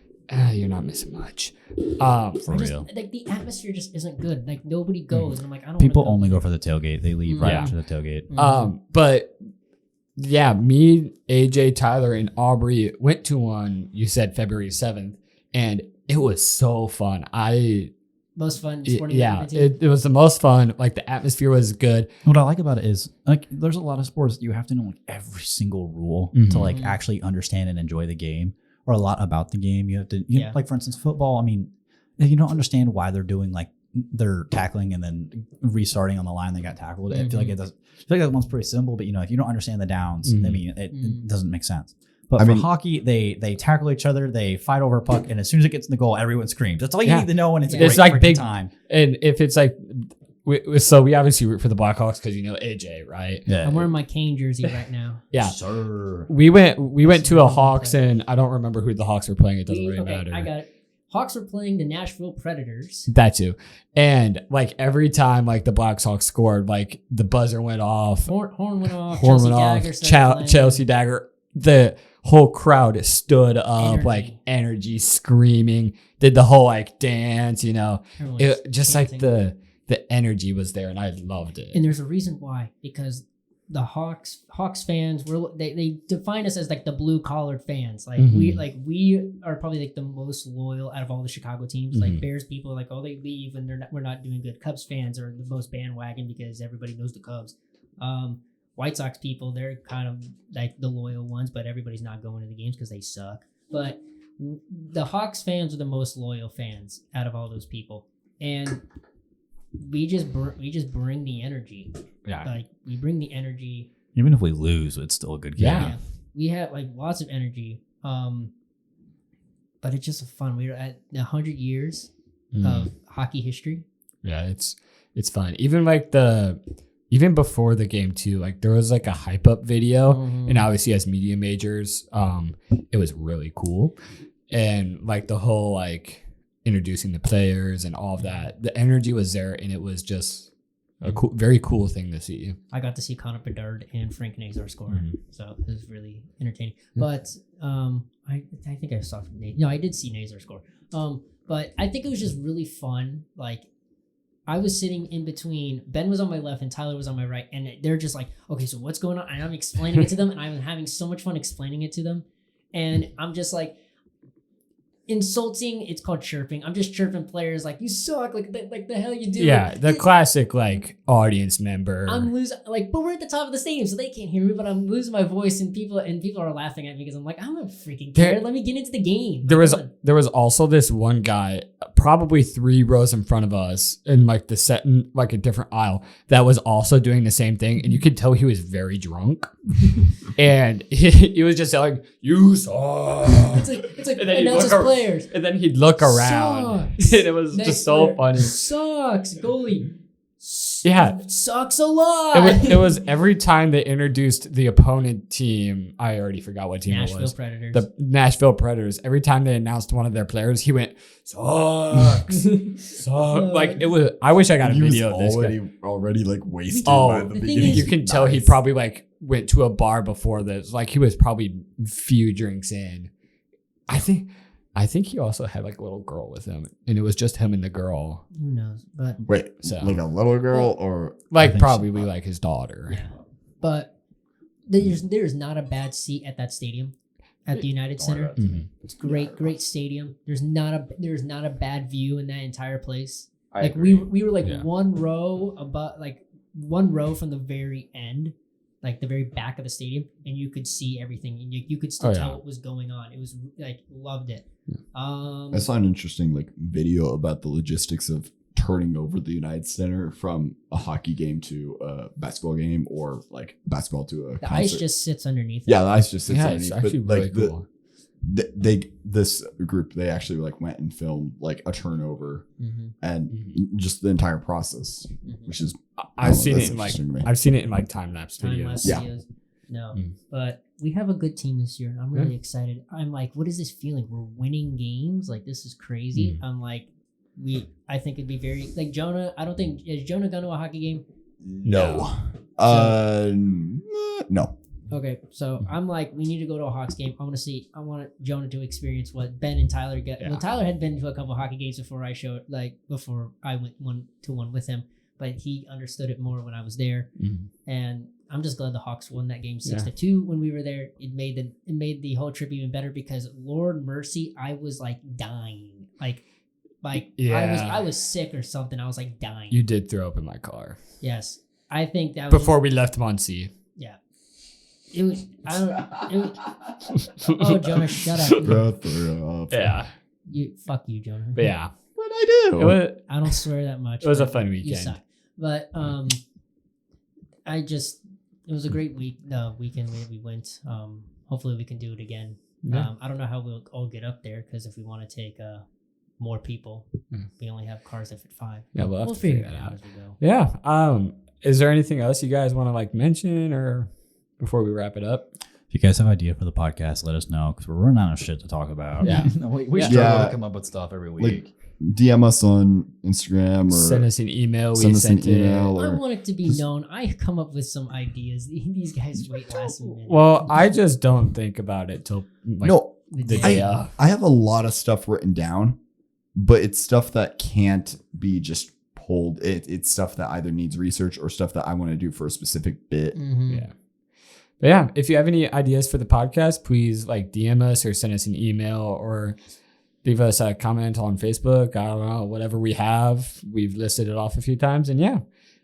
you're not missing much. For I just, real. like the atmosphere just isn't good. Like nobody goes, and I'm like, I don't. People wanna go. only go for the tailgate. They leave right Yeah. after the tailgate. But yeah, me, AJ, Tyler, and Aubrey went to one. You said February 7th, and it was so fun. Most fun sporting Yeah, event. it was the most fun. Like the atmosphere was good. What I like about it is like there's a lot of sports that you have to know like every single rule to Mhm. like actually understand and enjoy the game, or a lot about the game. You have to Yeah. like for instance football. I mean, if you don't understand why they're doing like they're tackling and then restarting on the line they got tackled. I feel like it does. I feel like that one's pretty simple, but if you don't understand the downs, I Mhm. mean it doesn't make sense. But I for mean- hockey, they tackle each other, they fight over a puck, and as soon as it gets in the goal, everyone screams. That's all you Yeah. need to know, and it's, Yeah. a It's great like freaking big- time. And if it's like, so we obviously root for the Blackhawks because AJ, right? Yeah, I'm wearing my Kane jersey right now. Yeah. sir. We went to a That's really Hawks, good. and I don't remember who the Hawks were playing. It doesn't really Okay, matter. I got it. Hawks were playing the Nashville Predators. That too. And like every time like the Blackhawks scored, like the buzzer went off, Horn went off. horn Chelsea went off, Dagger started playing. Chelsea Dagger. The whole crowd stood up, Energy. like energy, screaming, did the whole like dance, Everyone was It just like dancing. the energy was there, and I loved it. And there's a reason why, because the Hawks fans they define us as like the blue collared fans. Like Mhm. we are probably like the most loyal out of all the Chicago teams. Like Mhm. Bears people are like, oh, they leave and we're not doing good. Cubs fans are the most bandwagon because everybody knows the Cubs. White Sox people, they're kind of like the loyal ones, but everybody's not going to the games because they suck. But the Hawks fans are the most loyal fans out of all those people, and we just bring the energy. Yeah. Like we bring the energy. Even if we lose, it's still a good game. Yeah. We have like lots of energy. But it's just fun. We're at 100 years Mhm. of hockey history. Yeah, it's fun. Even before the game too, like there was like a hype up video, Mhm. and obviously as media majors, it was really cool, and like the whole like introducing the players and all of that, the energy was there, and it was just a cool, very cool thing to see. I got to see Connor Bedard and Frank Nazar score, Mhm. so it was really entertaining. But I think I saw no, I did see Nazar score. But I think it was just really fun. Like I was sitting in between. Ben was on my left and Tyler was on my right, and they're just like, "Okay, so what's going on?" And I'm explaining it to them, and I'm having so much fun explaining it to them, and I'm just like. Insulting, it's called chirping. I'm just chirping players like you suck, like the hell you do. Yeah, the classic like audience member. I'm losing, but we're at the top of the stadium, so they can't hear me. But I'm losing my voice, and people are laughing at me because I'm like, I don't freaking care. Let me get into the game. There was Come on. there was also this one guy, probably 3 rows in front of us, in like the set in like a different aisle, that was also doing the same thing, and you could tell he was very drunk, and he was just yelling, "You suck!" It's like And then he'd announces look players. And then he'd look around, Sucks. and it was Next just so player, funny. Sucks goalie. Yeah. Sucks a lot. It was every time they introduced the opponent team. I already forgot what team it Nashville was. Predators. The Nashville Predators. Every time they announced one of their players, he went, "Sucks, sucks." Like it was. I wish I got a He was video of this guy. already like wasted Oh, by the the thing beginning. is- You can tell he probably like went to a bar before this. Like he was probably few drinks in. I think he also had like a little girl with him, and it was just him and the girl. Who knows? But Wait, So- like a little girl or Like think probably so. like his daughter. yeah. But there's not a bad seat at that stadium. at the United Don't worry Center. about it. Mhm. It's great stadium. There's not a bad view in that entire place. I Like agree. we were like Yeah. one row from the very end, like the very back of the stadium, and you could see everything, and you could still Oh, tell yeah. what was going on. It was like loved it. I saw an interesting like video about the logistics of turning over the United Center from a hockey game to a basketball game, or like basketball to a The concert. ice just sits underneath. Yeah, the ice just sits Yeah, it's underneath. actually but really like cool. this group, they actually like went and filmed like a turnover Mm-hmm. and just the entire process, Mm-hmm. which is I've seen that's it in like interesting to me. I've seen it in like time lapse Time videos. lapse Yeah. videos. No, Mm. but we have a good team this year. I'm really excited. I'm like, what is this feeling? We're winning games. Like this is crazy. I'm like, I think it'd be very like Jonah. I don't think has Jonah gone to a hockey game? No. No. Okay, so I'm like, we need to go to a Hawks game. I want Jonah to experience what Ben and Tyler get. Yeah. Well, Tyler had been to a couple hockey games before I went one to one with him, but he understood it more when I was there. Mhm. And I'm just glad the Hawks won that game Yeah. 6-2 when we were there. It made the whole trip even better because Lord mercy, I was like dying. Yeah. I was sick or something. I was like dying. You did throw up in my car Yes. I think that was before we left Muncie. yeah. It was oh Jonah, shut up. Yeah, Fuck you, Jonah. but yeah, What'd I do? it was, I don't swear that much. it was a but fun You weekend. suck. But it was a great weekend we went. Hopefully we can do it again. Yeah. I don't know how we'll all get up there because if we want to take more people, we only have cars that fit 5. Yeah, we'll have We'll to figure figure it that out out. as we go. Yeah. Is there anything else you guys want to like mention or before we wrap it up? If you guys have an idea for the podcast, let us know because we're running out of shit to talk about. Yeah. we Yeah. struggle Yeah. to come up with stuff every week. Like DM us on Instagram or Send us an email. send We us an sent it. email. I Or want it to be just- known. I come up with some ideas. These guys wait last minute. Well, I just don't think about it till like no, The the day day I, of. I have a lot of stuff written down, but it's stuff that can't be just pulled. It's stuff that either needs research or stuff that I want to do for a specific bit. Mhm. Yeah. But yeah, if you have any ideas for the podcast, please like DM us or send us an email or leave us a comment on Facebook. I don't know, whatever we have. We've listed it off a few times. And yeah.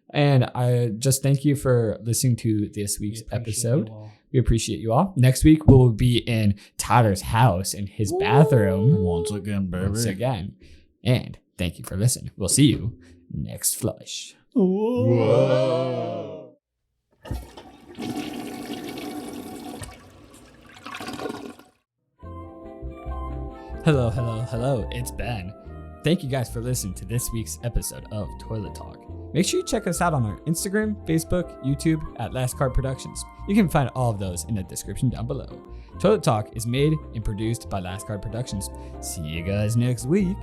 And I just thank you for listening to this week's We appreciate episode. you all. We appreciate you all. Next week, we'll be in Tyler's house in his bathroom Once again, baby. once again. And thank you for listening. We'll see you next flush. Whoa. Hello. It's Ben. Thank you guys for listening to this week's episode of Toilet Talk. Make sure you check us out on our Instagram, Facebook, YouTube at Last Card Productions. You can find all of those in the description down below. Toilet Talk is made and produced by Last Card Productions. See you guys next week.